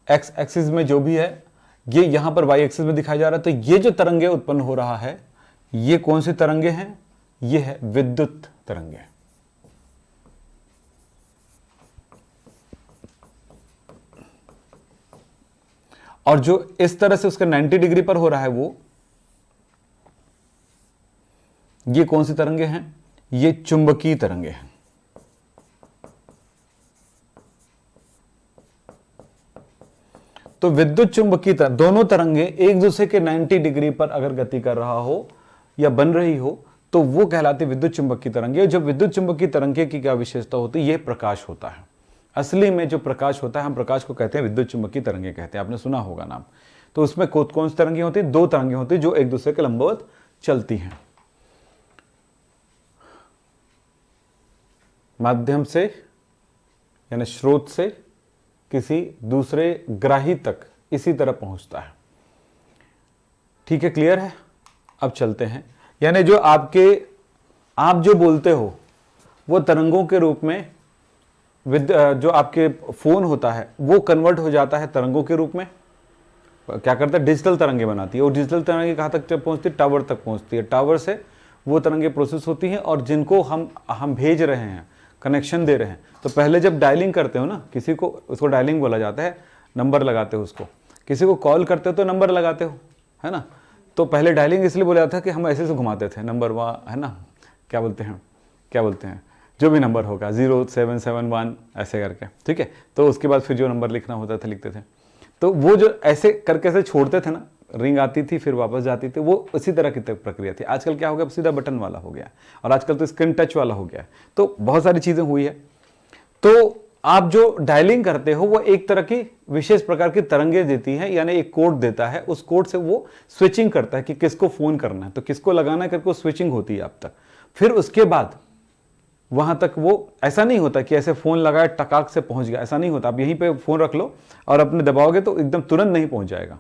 एक्स एक्सिस में जो भी है, ये यहां पर वाई एक्सिस में दिखाया जा रहा है। तो ये जो तरंगे उत्पन्न हो रहा है, ये कौन सी तरंगे हैं? ये है विद्युत तरंगे। और जो इस तरह से उसके 90 डिग्री पर हो रहा है, वो ये कौन सी तरंगे हैं? ये चुंबकीय तरंगे हैं। तो विद्युत चुंबकीय दोनों तरंगे एक दूसरे के 90 डिग्री पर अगर गति कर रहा हो या बन रही हो, तो वो कहलाती विद्युत चुंबकीय तरंगे। जब विद्युत चुंबकीय तरंगे की क्या विशेषता होती है? ये प्रकाश होता है। असली में जो प्रकाश होता है, हम प्रकाश को कहते हैं विद्युत चुंबकीय तरंगे कहते हैं, आपने सुना होगा नाम। तो उसमें कौन सी तरंगे होती है? दो तरंगे होती है जो एक दूसरे के लंबवत चलती हैं, माध्यम से यानी स्रोत से किसी दूसरे ग्राही तक इसी तरह पहुंचता है। ठीक है, क्लियर है? अब चलते हैं, यानी जो आप जो बोलते हो वो तरंगों के रूप में जो आपके फोन होता है वो कन्वर्ट हो जाता है तरंगों के रूप में। क्या करता है? डिजिटल तरंगे बनाती है। और डिजिटल तरंगे कहाँ तक पहुंचती है? टावर तक पहुंचती है। टावर से वो तरंगे प्रोसेस होती हैं और जिनको हम भेज रहे हैं, कनेक्शन दे रहे हैं। तो पहले जब डायलिंग करते हो ना किसी को, उसको डायलिंग बोला जाता है, नंबर लगाते हो उसको। किसी को कॉल करते हो तो नंबर लगाते हो, है ना। तो पहले डायलिंग इसलिए बोला जाता है कि हम ऐसे से घुमाते थे नंबर, वहाँ है ना, क्या बोलते हैं जो भी नंबर होगा 0771 ऐसे करके, ठीक है। तो उसके बाद फिर जो नंबर लिखना होता था लिखते थे। तो वो जो ऐसे करके ऐसे छोड़ते थे ना, रिंग आती थी फिर वापस जाती थी, वो उसी तरह की प्रक्रिया थी। आजकल क्या हो गया, सीधा बटन वाला हो गया, और आजकल तो स्क्रीन टच वाला हो गया। तो बहुत सारी चीजें हुई है। तो आप जो डायलिंग करते हो वो एक तरह की विशेष प्रकार की तरंगे देती है, यानी एक कोड देता है, उस कोड से वो स्विचिंग करता है कि किसको फोन करना है, तो किसको लगाना है करके स्विचिंग होती है आप तक। फिर उसके बाद वहां तक वो ऐसा नहीं होता कि ऐसे फोन लगाए टकाक से पहुंच गया, ऐसा नहीं होता। आप यहीं पे फोन रख लो और अपने दबाओगे तो एकदम तुरंत नहीं पहुंच जाएगा,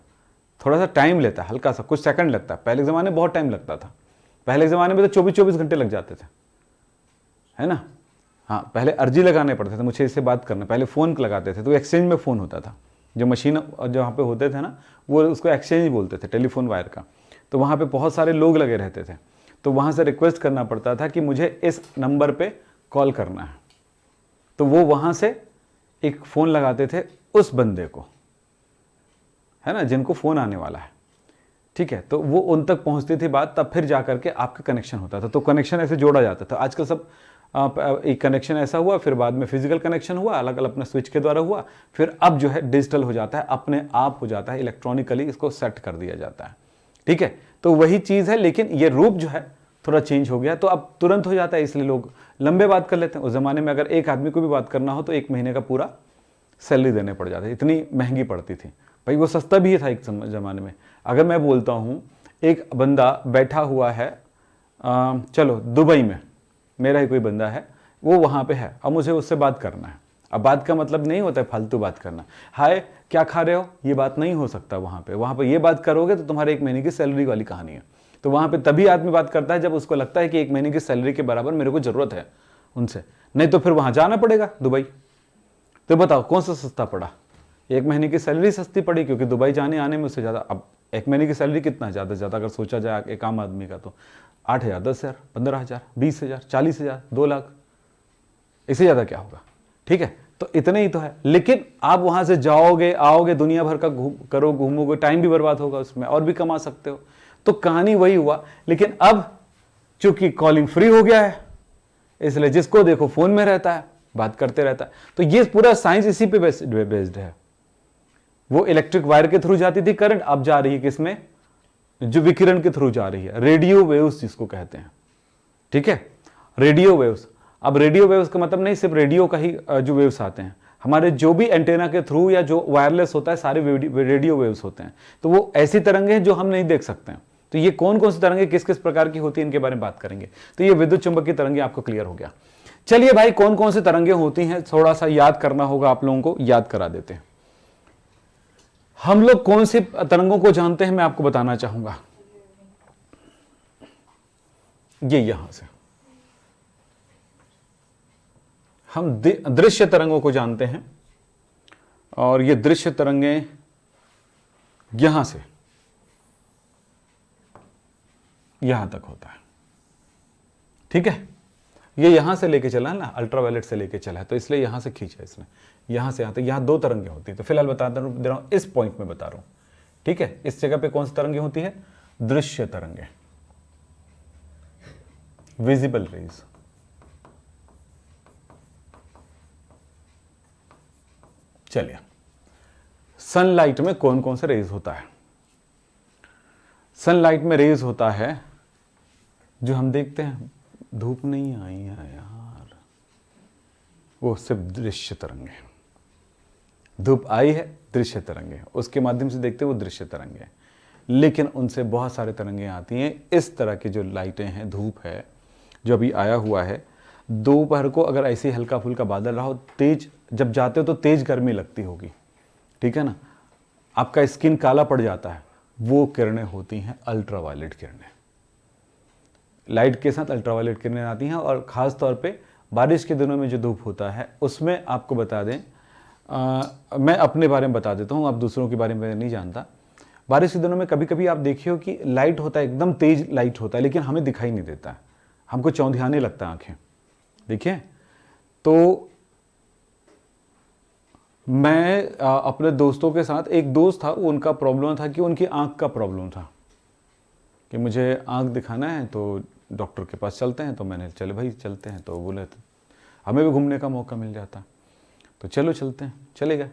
थोड़ा सा टाइम लेता है, हल्का सा कुछ सेकंड लगता है। पहले ज़माने में बहुत टाइम लगता था, पहले ज़माने में तो 24-24 घंटे लग जाते थे, है ना। हाँ, पहले अर्जी लगाने पड़ते थे, मुझे इससे बात करना, पहले फ़ोन लगाते थे तो एक्सचेंज में फ़ोन होता था। जो मशीन जहाँ पे होते थे ना, वो उसको एक्सचेंज बोलते थे, टेलीफोन वायर का। तो वहाँ पे बहुत सारे लोग लगे रहते थे, तो वहाँ से रिक्वेस्ट करना पड़ता था कि मुझे इस नंबर पे कॉल करना है। तो वो वहाँ से एक फ़ोन लगाते थे उस बंदे को, है ना, जिनको फ़ोन आने वाला है, ठीक है, तो वो उन तक पहुंचती थी बात, तब फिर जा करके आपका कनेक्शन होता था। तो कनेक्शन ऐसे जोड़ा जाता था। आजकल सब एक कनेक्शन ऐसा हुआ, फिर बाद में फिजिकल कनेक्शन हुआ, अलग अलग अपने स्विच के द्वारा हुआ, फिर अब जो है डिजिटल हो जाता है, अपने आप हो जाता है, इलेक्ट्रॉनिकली इसको सेट कर दिया जाता है, ठीक है। तो वही चीज़ है, लेकिन ये रूप जो है थोड़ा चेंज हो गया, तो अब तुरंत हो जाता है, इसलिए लोग लंबे बात कर लेते हैं। उस ज़माने में अगर एक आदमी को भी बात करना हो तो 1 महीने का पूरा सैलरी देने पड़ जाती, इतनी महंगी पड़ती थी भाई। वो सस्ता भी था एक ज़माने में। अगर मैं बोलता हूँ एक बंदा बैठा हुआ है चलो दुबई में, मेरा ही कोई बंदा है, वो वहाँ पे है, अब मुझे उससे बात करना है। अब बात का मतलब नहीं होता है फालतू बात करना, हाय क्या खा रहे हो, ये बात नहीं हो सकता वहाँ पे। वहाँ पे ये बात करोगे तो तुम्हारे 1 महीने की सैलरी वाली कहानी है। तो वहाँ पे तभी आदमी बात करता है जब उसको लगता है कि 1 महीने की सैलरी के बराबर मेरे को ज़रूरत है उनसे, नहीं तो फिर वहाँ जाना पड़ेगा दुबई। तो बताओ कौन सा सस्ता पड़ा? 1 महीने की सैलरी सस्ती पड़ी, क्योंकि दुबई जाने आने में उससे ज़्यादा। अब 1 महीने की सैलरी कितना ज़्यादा से ज़्यादा अगर सोचा जाए एक आम आदमी का, तो 8,000, 10,000, 15,000, 20,000, 40,000, 2 लाख, इससे ज़्यादा क्या होगा, ठीक है। तो इतने ही तो है। लेकिन आप वहाँ से जाओगे आओगे, दुनिया भर का घूमोगे, टाइम भी बर्बाद होगा उसमें, और भी कमा सकते हो। तो कहानी वही हुआ। लेकिन अब चूंकि कॉलिंग फ्री हो गया है, इसलिए जिसको देखो फोन में रहता है, बात करते रहता है। तो ये पूरा साइंस इसी पे बेस्ड है। वो इलेक्ट्रिक वायर के थ्रू जाती थी करंट, अब जा रही है किसमें? जो विकिरण के थ्रू जा रही है, रेडियो वेव्स जिसको कहते हैं, ठीक है, रेडियो वेव्स। अब रेडियो वेव्स का मतलब नहीं सिर्फ रेडियो का ही जो वेव्स आते हैं, हमारे जो भी एंटेना के थ्रू या जो वायरलेस होता है, सारे रेडियो वेव्स होते हैं। तो वो ऐसी तरंगे हैं जो हम नहीं देख सकते हैं। तो ये कौन कौन सी तरंगे किस किस प्रकार की होती है, इनके बारे में बात करेंगे। तो ये विद्युत चुंबक की तरंगे आपको क्लियर हो गया। चलिए भाई, कौन कौन सी तरंगे होती हैं थोड़ा सा याद करना होगा आप लोगों को, याद करा देते हैं। हम लोग कौन सी तरंगों को जानते हैं, मैं आपको बताना चाहूंगा। ये यहां से हम दृश्य तरंगों को जानते हैं, और ये दृश्य तरंगे यहां से यहां तक होता है, ठीक है। ये यहां से लेके चला है ना, अल्ट्रावायलेट से लेके चला है, तो इसलिए यहां से खींचा इसने, यहां से यहां तक, यहां 2 तरंगे होती है। तो फिलहाल बता दे रहा हूं, इस पॉइंट में बता रहा हूं, ठीक है। इस जगह पे कौन सी तरंगे होती है? दृश्य तरंगे, विजिबल रेज। चलिए, सनलाइट में कौन कौन से रेज होता है? सनलाइट में रेज होता है जो हम देखते हैं, धूप नहीं आई है यार, वो सिर्फ दृश्य तरंगे। धूप आई है, दृश्य तरंगे, उसके माध्यम से देखते हैं, वो दृश्य तरंगे। लेकिन उनसे बहुत सारे तरंगे आती हैं। इस तरह की जो लाइटें हैं, धूप है जो अभी आया हुआ है, दोपहर को अगर ऐसे हल्का फुल्का बादल रहा हो, तेज जब जाते हो तो तेज गर्मी लगती होगी, ठीक है ना, आपका स्किन काला पड़ जाता है, वो किरणें होती हैं अल्ट्रावायलेट किरणें। लाइट के साथ अल्ट्रावायलेट किरणें आती हैं, और ख़ास तौर पे बारिश के दिनों में जो धूप होता है उसमें आपको बता दें, मैं अपने बारे में बता देता हूँ, आप दूसरों के बारे में नहीं जानता। बारिश के दिनों में कभी कभी आप देखिए हो कि लाइट होता है, एकदम तेज लाइट होता है, लेकिन हमें दिखाई नहीं देता है, हमको चौंधियाने लगता है आंखें, देखिए। तो मैं अपने दोस्तों के साथ, एक दोस्त था, उनका प्रॉब्लम था कि उनकी आंख का प्रॉब्लम था, कि मुझे आंख दिखाना है तो डॉक्टर के पास चलते हैं। तो मैंने चले भाई चलते हैं, तो बोले तो हमें भी घूमने का मौका मिल जाता, तो चलो चलते हैं, चले गए।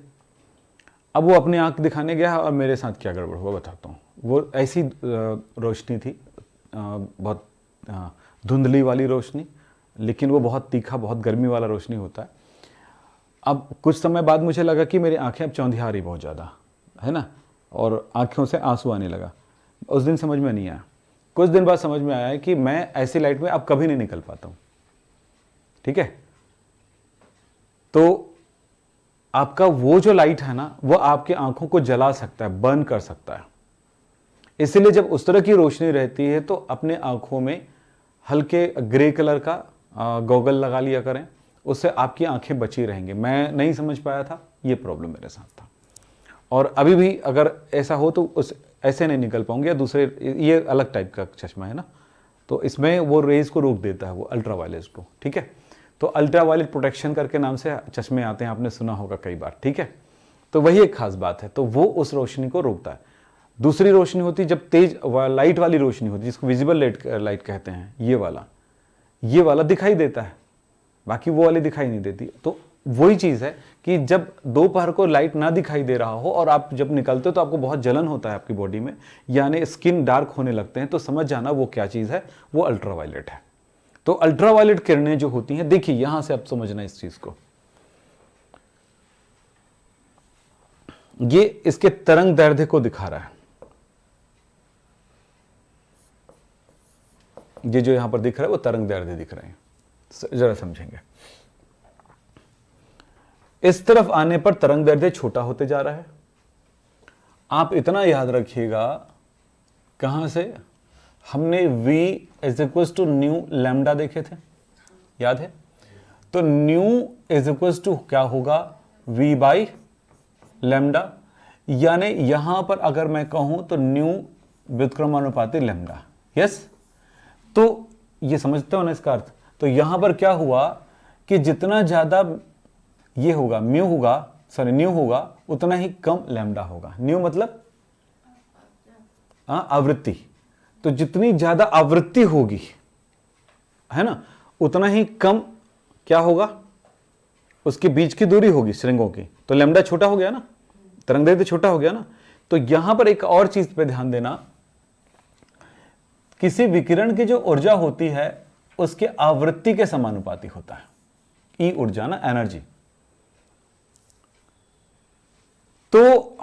अब वो अपनी आंख दिखाने गया, और मेरे साथ क्या गड़बड़ हुआ बताता हूँ। वो ऐसी रोशनी थी, बहुत धुंधली वाली रोशनी, लेकिन वो बहुत तीखा, बहुत गर्मी वाला रोशनी होता है। अब कुछ समय बाद मुझे लगा कि मेरी आंखें अब चौंधिया रही बहुत ज़्यादा, है ना, और आंखों से आंसू आने लगा। उस दिन समझ में नहीं आया, कुछ दिन बाद समझ में आया कि मैं ऐसी लाइट में अब कभी नहीं निकल पाता हूँ, ठीक है। तो आपका वो जो लाइट है ना, वो आपकी आंखों को जला सकता है, बर्न कर सकता है। इसलिए जब उस तरह की रोशनी रहती है तो अपने आंखों में हल्के ग्रे कलर का गॉगल लगा लिया करें, उससे आपकी आंखें बची रहेंगी। मैं नहीं समझ पाया था, ये प्रॉब्लम मेरे साथ था, और अभी भी अगर ऐसा हो तो उस ऐसे नहीं निकल पाऊंगे, या दूसरे, ये अलग टाइप का चश्मा है ना, तो इसमें वो रेज को रोक देता है, वो अल्ट्रावायलेट को, ठीक है। तो अल्ट्रावायलेट प्रोटेक्शन करके नाम से चश्मे आते हैं, आपने सुना होगा कई बार, ठीक है। तो वही एक खास बात है, तो वो उस रोशनी को रोकता है। दूसरी रोशनी होती है जब तेज लाइट वाली रोशनी होती है, जिसको विजिबल लाइट कहते हैं, ये वाला दिखाई देता है, बाकी वो वाली दिखाई नहीं देती। तो वही चीज है कि जब दोपहर को लाइट ना दिखाई दे रहा हो और आप जब निकलते हो तो आपको बहुत जलन होता है आपकी बॉडी में, यानी स्किन डार्क होने लगते हैं, तो समझ जाना वो क्या चीज है, वो अल्ट्रावायलेट है। तो अल्ट्रावायलेट किरणें जो होती हैं, देखिए यहां से आप समझना इस चीज को, ये इसके तरंग दैर्ध्य को दिखा रहा है। ये जो यहां पर दिख रहा है वो तरंग दैर्ध्य दिख रहे हैं, जरा समझेंगे। इस तरफ आने पर तरंग दैर्ध्य छोटा होते जा रहा है। आप इतना याद रखिएगा, कहां से हमने v is equal to nu lambda देखे थे, याद है? तो न्यू इज इक्वल टू क्या होगा, v बाई लैम्डा, यानी यहां पर अगर मैं कहूं तो न्यू व्युत्क्रमानुपाती लैम्डा। यस, तो ये समझते हो ना इसका अर्थ? तो यहां पर क्या हुआ कि जितना ज्यादा ये होगा न्यू होगा उतना ही कम लैम्डा होगा। न्यू मतलब आवृत्ति, तो जितनी ज्यादा आवृत्ति होगी, है ना, उतना ही कम क्या होगा, उसके बीच की दूरी होगी श्रृंगों की, तो लैम्डा छोटा हो गया ना, तरंगदैर्ध्य छोटा हो गया ना। तो यहां पर एक और चीज पे ध्यान देना, किसी विकिरण की जो ऊर्जा होती है उसके आवृत्ति के समानुपाती होता है, ई ऊर्जा ना, एनर्जी। तो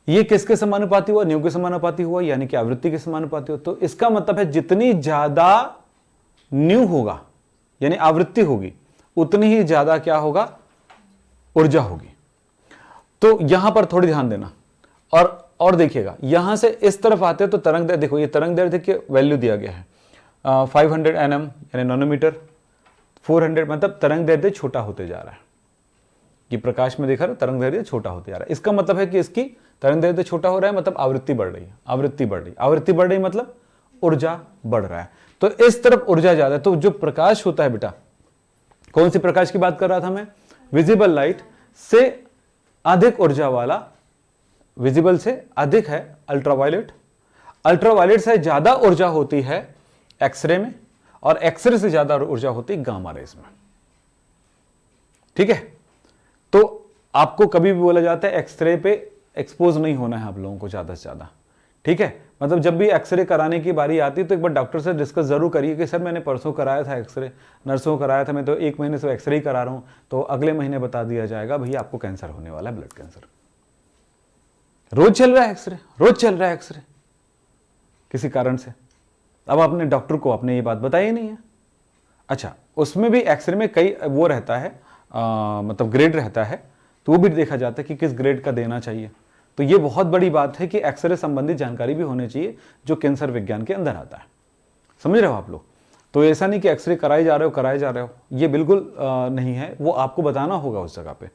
ये किसके समानुपाती हुआ, न्यू के समानुपाती हुआ, यानी कि आवृत्ति के समानुपाती हुआ। तो इसका मतलब है जितनी ज्यादा न्यू होगा यानी आवृत्ति होगी, उतनी ही ज्यादा क्या होगा, ऊर्जा होगी। तो यहां पर थोड़ी ध्यान देना, और देखिएगा यहां से इस तरफ आते हैं तो तरंग दैर्ध्य, देखो ये तरंग दैर्ध्य की वैल्यू दिया गया है 500 nm यानी नैनोमीटर, 400 मतलब तरंग दैर्ध्य छोटा होते जा रहा है। ये प्रकाश में देखा ना, तरंग दैर्ध्य छोटा होते जा रहा है। इसका मतलब है कि इसकी तरंग दैर्ध्य छोटा हो रहा है, मतलब आवृत्ति बढ़ रही है, आवृत्ति बढ़ रही मतलब ऊर्जा बढ़ रहा है। तो इस तरफ ऊर्जा ज्यादा है। तो जो प्रकाश होता है बेटा, कौन सी प्रकाश की बात कर रहा था मैं, विजिबल लाइट से अधिक ऊर्जा वाला, विजिबल से अधिक है अल्ट्रावायलेट, अल्ट्रावायलेट से ज्यादा ऊर्जा होती है एक्सरे में, और एक्सरे से ज्यादा ऊर्जा होती है गामा रेज में। ठीक है, तो आपको कभी भी बोला जाता है एक्सरे पे एक्सपोज नहीं होना है आप लोगों को ज्यादा से ज्यादा। ठीक है, मतलब जब भी एक्सरे कराने की बारी आती है तो एक बार डॉक्टर से डिस्कस जरूर करिए कि सर मैंने परसों कराया था एक्सरे, नर्सों को कराया था, मैं तो 1 महीने से एक्सरे ही करा रहा हूं, तो अगले महीने बता दिया जाएगा भैया आपको कैंसर होने वाला है, ब्लड कैंसर। रोज चल रहा है एक्सरे, रोज चल रहा है एक्सरे किसी कारण से। अब आपने डॉक्टर को आपने ये बात बताई नहीं है। अच्छा, उसमें भी एक्सरे में कई वो रहता है, मतलब ग्रेड रहता है, तो वो भी देखा जाता है कि किस ग्रेड का देना चाहिए। तो ये बहुत बड़ी बात है कि एक्सरे संबंधित जानकारी भी होनी चाहिए जो कैंसर विज्ञान के अंदर आता है। समझ रहे हो आप लोग? तो ऐसा नहीं कि एक्सरे कराए जा रहे हो, ये बिल्कुल नहीं है, वो आपको बताना होगा उस जगह पे।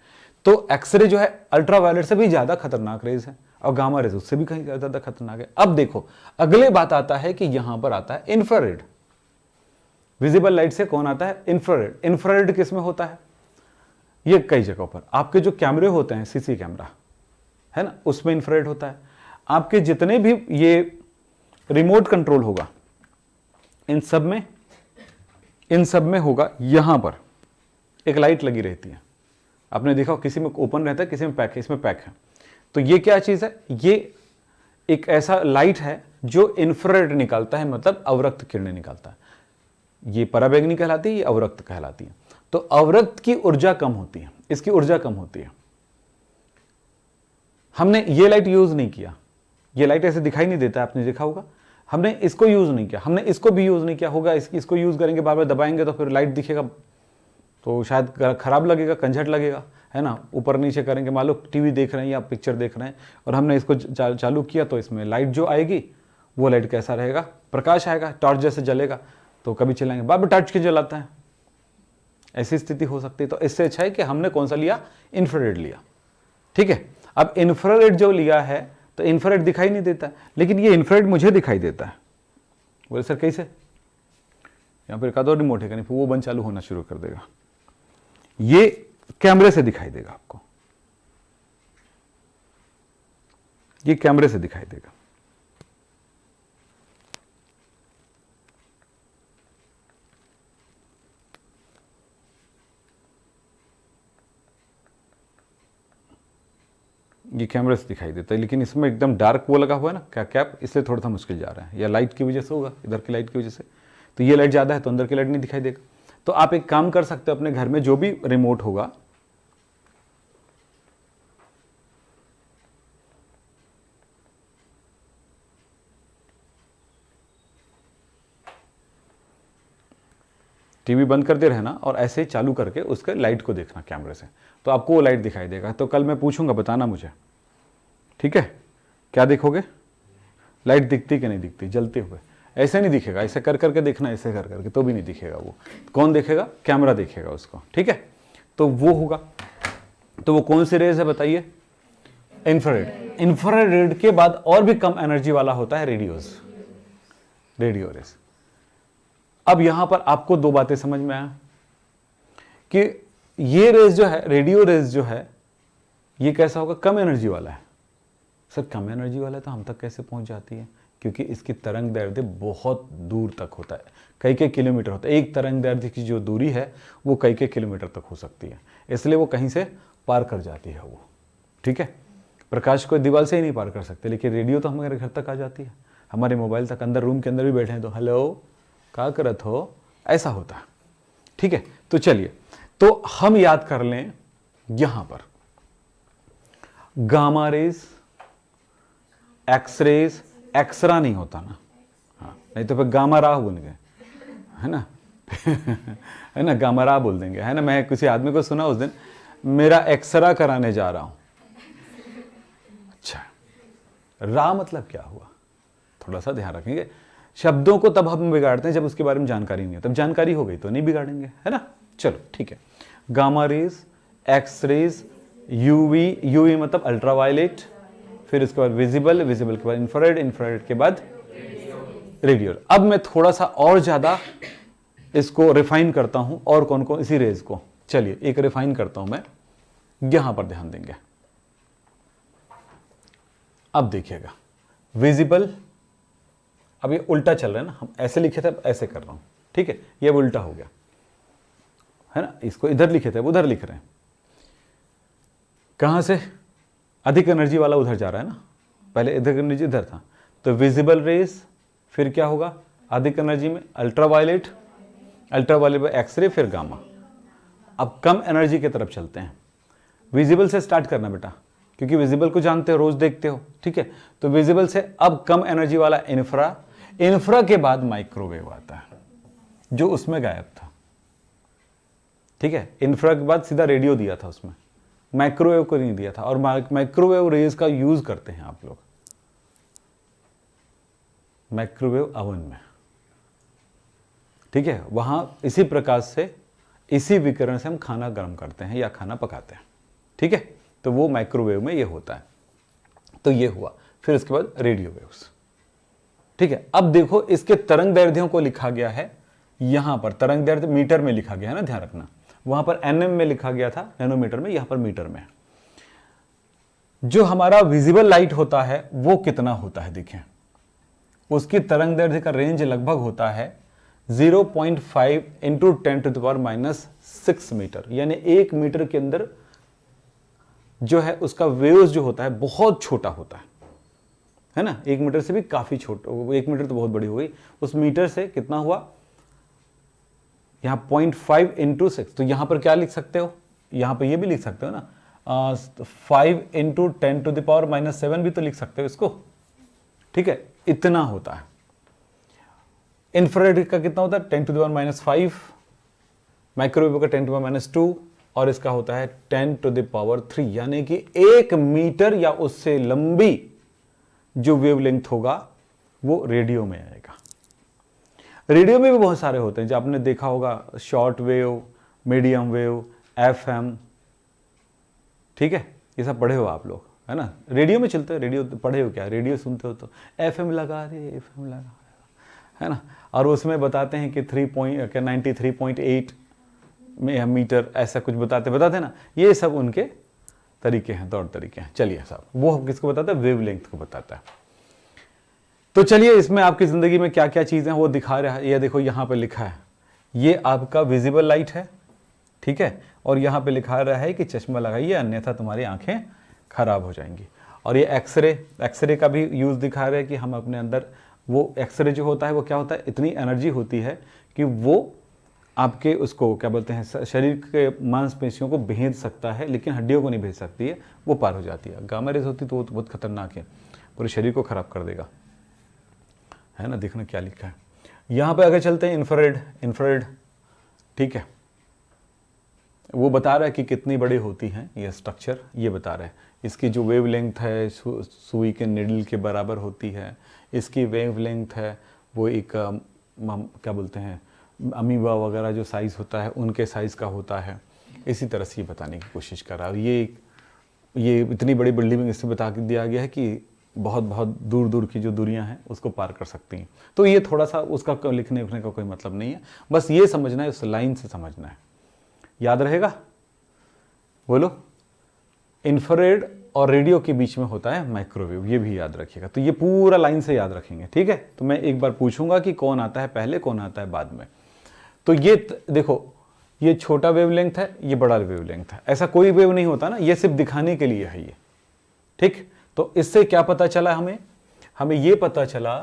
तो एक्सरे जो है अल्ट्रावायलेट से भी ज्यादा खतरनाक रेज है, और गामा रेज उससे भी कहीं ज्यादा खतरनाक है। अब देखो अगले बात आता है कि यहां पर आता है इंफ्रारेड। विजिबल लाइट से कौन आता है, इंफ्रारेड। इंफ्रारेड किस में होता है, ये कई जगहों पर आपके जो कैमरे होते हैं, सीसी कैमरा है ना, उसमें इंफ्रारेड होता है। आपके जितने भी ये रिमोट कंट्रोल होगा, इन सब में होगा, यहां पर एक लाइट लगी रहती है। आपने देखा किसी में ओपन रहता है, किसी में पैक है, इसमें पैक है। तो ये क्या चीज है, ये एक ऐसा लाइट है जो इंफ्रारेड निकालता है, मतलब अवरक्त किरणें निकालता है। ये पराबैंगनी कहलाती है, ये अवरक्त कहलाती है। तो अवरक्त की ऊर्जा कम होती है, इसकी ऊर्जा कम होती है। हमने ये लाइट यूज नहीं किया, ये लाइट ऐसे दिखाई नहीं देता, आपने देखा होगा। हमने इसको यूज नहीं किया, हमने इसको भी यूज नहीं किया होगा। इसको यूज करेंगे, बार बार दबाएंगे तो फिर लाइट दिखेगा, तो शायद खराब लगेगा, कंझट लगेगा, है ना। ऊपर नीचे करेंगे, मान लो टीवी देख रहे हैं या पिक्चर देख रहे हैं और हमने इसको चालू किया, तो इसमें लाइट जो आएगी वो लाइट कैसा रहेगा, प्रकाश आएगा, टॉर्च जैसे जलेगा। तो कभी चिल्लाएंगे बाबा टॉर्च क्यों जलाता है, ऐसी स्थिति हो सकती है। तो इससे अच्छा है कि हमने कौन सा लिया, इंफ्रारेड लिया। ठीक है, अब इंफ्रारेड जो लिया है तो इंफ्रारेड दिखाई नहीं देता, लेकिन ये इंफ्रारेड मुझे दिखाई देता है। बोले सर कैसे, यहां पर एक आधा रिमोट है, नहीं वो बंद चालू होना शुरू कर देगा, ये कैमरे से दिखाई देगा आपको। ये कैमरे से दिखाई देगा। ये कैमरे से दिखाई देता है, लेकिन इसमें एकदम डार्क वो लगा हुआ है ना क्या कैप, इसलिए थोड़ा सा मुश्किल जा रहा है, या लाइट की वजह से होगा, इधर की लाइट की वजह से। तो ये लाइट ज़्यादा है तो अंदर की लाइट नहीं दिखाई देगा। तो आप एक काम कर सकते हो, अपने घर में जो भी रिमोट होगा, टीवी बंद कर दे रहना और ऐसे ही चालू करके उसके लाइट को देखना कैमरे से, तो आपको वो लाइट दिखाई देगा। तो कल मैं पूछूंगा, बताना मुझे, ठीक है? क्या देखोगे? लाइट दिखती कि नहीं दिखती, जलते हुए? ऐसे नहीं दिखेगा, ऐसे कर करके देखना, ऐसे कर करके, तो भी नहीं दिखेगा। वो कौन देखेगा? कैमरा देखेगा उसको, ठीक है? तो वो होगा। तो वो कौन सी रेज है बताइए? इंफ्रारेड। इंफ्रारेड के बाद और भी कम एनर्जी वाला होता है रेडियोज, रेडियो रेज। अब यहां पर आपको दो बातें समझ में आया कि ये रेज जो है, रेडियो रेज जो है, ये कैसा होगा? कम एनर्जी वाला है। सर कम एनर्जी वाला है तो हम तक कैसे पहुंच जाती है? क्योंकि इसकी तरंग दैर्ध्य बहुत दूर तक होता है, कई किलोमीटर होता है। एक तरंग दैर्ध्य की जो दूरी है वो कई किलोमीटर तक हो सकती है, इसलिए वो कहीं से पार कर जाती है वो, ठीक है? प्रकाश को दीवार से ही नहीं पार कर सकते, लेकिन रेडियो तो हमारे घर तक आ जाती है, हमारे मोबाइल तक। अंदर रूम के अंदर भी बैठे हैं तो हेलो क्या करत हो, ऐसा होता है, ठीक है? तो चलिए, तो हम याद कर लें यहां पर गामा रेज, एक्स रेज, एक्सरा नहीं होता ना, हाँ, नहीं तो फिर गामा राह बन गए, है ना? है ना, गामा राह बोल देंगे, है ना? मैं किसी आदमी को सुना उस दिन, मेरा एक्सरा कराने जा रहा हूं। अच्छा, राह मतलब क्या हुआ? थोड़ा सा ध्यान रखेंगे। शब्दों को तब हम बिगाड़ते हैं जब उसके बारे में जानकारी नहीं है, तब जानकारी हो गई तो नहीं बिगाड़ेंगे, है ना? चलो ठीक है। Gamma rays, x rays, UV, UV मतलब अल्ट्रावायलेट, फिर उसके बाद विजिबल, विजिबल के बाद इंफ्रारेड, इंफ्रारेड के बाद रेडियो। अब मैं थोड़ा सा और ज्यादा इसको रिफाइन करता हूं, और कौन कौन इसी रेज को, चलिए एक रिफाइन करता हूं मैं, यहां पर ध्यान देंगे। अब देखिएगा विजिबल, अब ये उल्टा चल रहा है ना, हम ऐसे लिखे थे अब ऐसे कर रहा हूं, ठीक है? ये अब उल्टा हो गया, है ना? इसको इधर लिखे थे अब उधर लिख रहे हैं। कहां से अधिक एनर्जी वाला उधर जा रहा है ना, पहले अधिक एनर्जी इधर था, तो विजिबल रेज, फिर क्या होगा अधिक एनर्जी में? अल्ट्रावायलेट, अल्ट्रावायलेट बाय एक्सरे, फिर गामा। अब कम एनर्जी की तरफ चलते हैं। विजिबल से स्टार्ट करना बेटा, क्योंकि विजिबल को जानते हो, रोज देखते हो, ठीक है? तो विजिबल से अब कम एनर्जी वाला इंफ्रा, इंफ्रा के बाद माइक्रोवेव आता है जो उसमें गायब था, ठीक है? इंफ्रा के बाद सीधा रेडियो दिया था उसमें, माइक्रोवेव को नहीं दिया था। और माइक्रोवेव रेज का यूज करते हैं आप लोग माइक्रोवेव ओवन में, ठीक है? वहां इसी प्रकार से, इसी विकिरण से हम खाना गर्म करते हैं या खाना पकाते हैं, ठीक है? तो वो माइक्रोवेव में ये होता है। तो ये हुआ, फिर उसके बाद रेडियो वेव्स, ठीक है? अब देखो इसके तरंग दैर्ध्यों को लिखा गया है यहां पर, तरंग दैर्ध्य मीटर में लिखा गया है ना, ध्यान रखना। वहां पर एनएम में लिखा गया था, नैनोमीटर में, यहां पर मीटर में। जो हमारा विजिबल लाइट होता है वो कितना होता है देखें, उसकी तरंग दैर्ध्य का रेंज लगभग होता है 0.5 इंटू 10⁻⁻6 मीटर, यानी 1 मीटर के अंदर जो है उसका वेव्स जो होता है बहुत छोटा होता है ना? 1 मीटर से भी काफी छोटा, 1 मीटर तो बहुत बड़ी हो गई, उस मीटर से कितना हुआ यहां 0.5 इंटू 6। तो यहां पर क्या लिख सकते हो, यहां पर ये भी लिख सकते हो ना, 5 इंटू 10⁻⁻7 भी तो लिख सकते हो इसको, ठीक है? इतना होता है। इंफ्रारेड का कितना होता है? 10⁻⁻5, माइक्रोवेव का 10⁻⁻2, और इसका होता है 10⁻3, यानी कि 1 मीटर या उससे लंबी जो वेवलेंथ होगा वो रेडियो में आएगा। रेडियो में भी बहुत सारे होते हैं, जो आपने देखा होगा, short wave, medium wave, FM, ठीक है? ये सब पढ़े हो आप लोग, है ना? रेडियो में चलते हो, रेडियो पढ़े हो क्या? रेडियो सुनते हो तो एफएम लगा रहे, एफएम लगा, है ना? और उसमें बताते हैं कि 93.8 में मीटर, ऐसा कुछ बताते ना, ये सब उनके तरीके हैं, तौर तरीके हैं। चलिए साहब, वो किसको बताता है? वेवलेंथ को बताता है। तो चलिए, इसमें आपकी जिंदगी में क्या क्या चीजें हैं वो दिखा रहा है। ये देखो यहाँ पे लिखा है, ये आपका विजिबल लाइट है, ठीक है, और यहाँ पे लिखा रहा है कि चश्मा लगाइए अन्यथा तुम्हारी आंखें खराब हो जाएंगी। और ये एक्सरे, एक्सरे का भी यूज दिखा रहा है कि हम अपने अंदर, वो एक्सरे जो होता है वो क्या होता है, इतनी एनर्जी होती है कि वो आपके उसको क्या बोलते हैं, शरीर के मांसपेशियों को भेज सकता है, लेकिन हड्डियों को नहीं भेज सकती है, वो पार हो जाती है। गामा रेज होती तो वो बहुत खतरनाक है, पूरे शरीर को खराब कर देगा, है ना। देखना क्या लिखा है यहाँ पे। अगर चलते हैं इंफ्रारेड, इंफ्रारेड ठीक है, वो बता रहा है कि कितनी बड़ी होती है ये स्ट्रक्चर, ये बता रहा है। इसकी जो वेवलेंथ है सुई के निडल के बराबर होती है। इसकी वेवलेंथ है वो एक क्या बोलते हैं, अमीबा वगैरह जो साइज़ होता है उनके साइज़ का होता है। इसी तरह से ये बताने की कोशिश कर रहा है। ये इतनी बड़ी बिल्डिंग इससे बता दिया गया है कि बहुत बहुत दूर दूर की जो दूरियां हैं उसको पार कर सकती हैं। तो ये थोड़ा सा उसका लिखने उखने का कोई मतलब नहीं है, बस ये समझना है, उस लाइन से समझना है। याद रहेगा? बोलो। इंफ्रारेड और रेडियो के बीच में होता है माइक्रोवेव, ये भी याद रखिएगा। तो ये पूरा लाइन से याद रखेंगे, ठीक है। तो मैं एक बार पूछूंगा कि कौन आता है पहले, कौन आता है बाद में। तो ये देखो, ये छोटा वेवलेंथ है, ये बड़ा वेवलेंथ है। ऐसा कोई वेव नहीं होता ना, ये सिर्फ दिखाने के लिए है ये, ठीक। तो इससे क्या पता चला हमें? हमें ये पता चला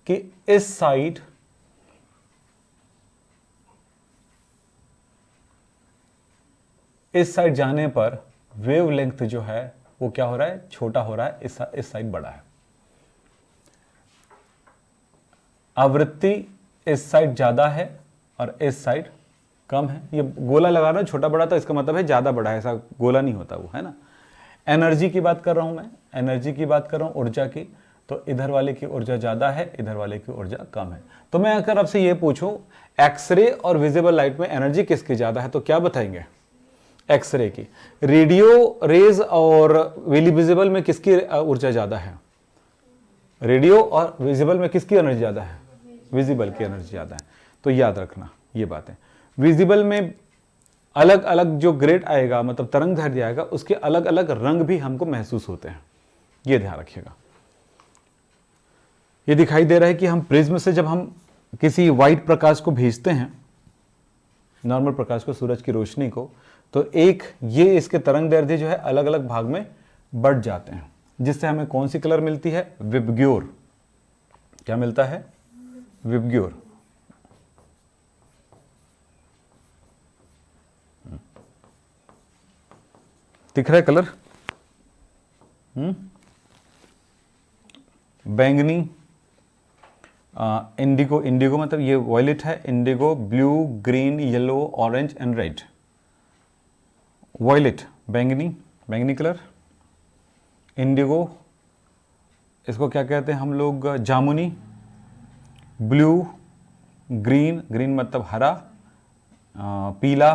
कि इस साइड जाने पर वेवलेंथ जो है वो क्या हो रहा है, छोटा हो रहा है, इस साइड बड़ा है। आवृत्ति इस साइड ज्यादा है और इस साइड कम है। ये गोला लगा रहा है छोटा बड़ा, तो इसका मतलब है ज्यादा बड़ा है, ऐसा गोला नहीं होता वो, है ना। एनर्जी की बात कर रहा हूं मैं, एनर्जी की बात कर रहा हूं, ऊर्जा की। तो इधर वाले की ऊर्जा ज्यादा है, इधर वाले की ऊर्जा कम है। तो मैं अगर आपसे ये पूछूं एक्सरे और विजिबल लाइट में एनर्जी किसकी ज्यादा है, तो क्या बताएंगे? एक्सरे की। रेडियो रेज और विजिबल में किसकी ऊर्जा ज्यादा है? रेडियो और विजिबल में किसकी एनर्जी ज्यादा है? विजिबल की एनर्जी ज्यादा है। तो याद रखना ये बातें। विजिबल में अलग अलग जो ग्रेड आएगा, मतलब तरंग दैर्ध्य आएगा, उसके अलग अलग रंग भी हमको महसूस होते हैं, ये ध्यान रखिएगा। ये दिखाई दे रहा है कि हम प्रिज्म से जब हम किसी व्हाइट प्रकाश को भेजते हैं, नॉर्मल प्रकाश को, सूरज की रोशनी को, तो एक ये इसके तरंग दैर्ध्य जो है अलग अलग भाग में बढ़ जाते हैं, जिससे हमें कौन सी कलर मिलती है? विबग्योर। क्या मिलता है? विबग्योर। दिख रहा है कलर? बैंगनी, इंडिगो, इंडिगो मतलब ये वॉयलेट है, indigo, blue, green, yellow, orange and red. Violet बैंगनी, बैंगनी कलर। इंडिगो, इसको क्या कहते हैं हम लोग? जामुनी। ब्लू, ग्रीन, ग्रीन मतलब हरा, पीला,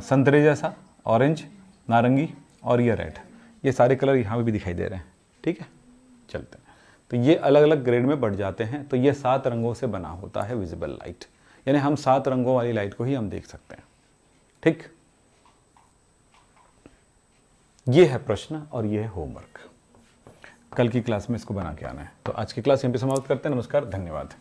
संतरे जैसा, ऑरेंज, नारंगी, और ये रेड। ये सारे कलर यहाँ भी दिखाई दे रहे हैं, ठीक है। चलते हैं। तो ये अलग अलग ग्रेड में बढ़ जाते हैं। तो ये 7 रंगों से बना होता है विजिबल लाइट, यानी हम 7 रंगों वाली लाइट को ही हम देख सकते हैं, ठीक। ये है प्रश्न और ये है होमवर्क। कल की क्लास में इसको बना के आना है। तो आज की क्लास यहीं पे समाप्त करते हैं। नमस्कार, धन्यवाद।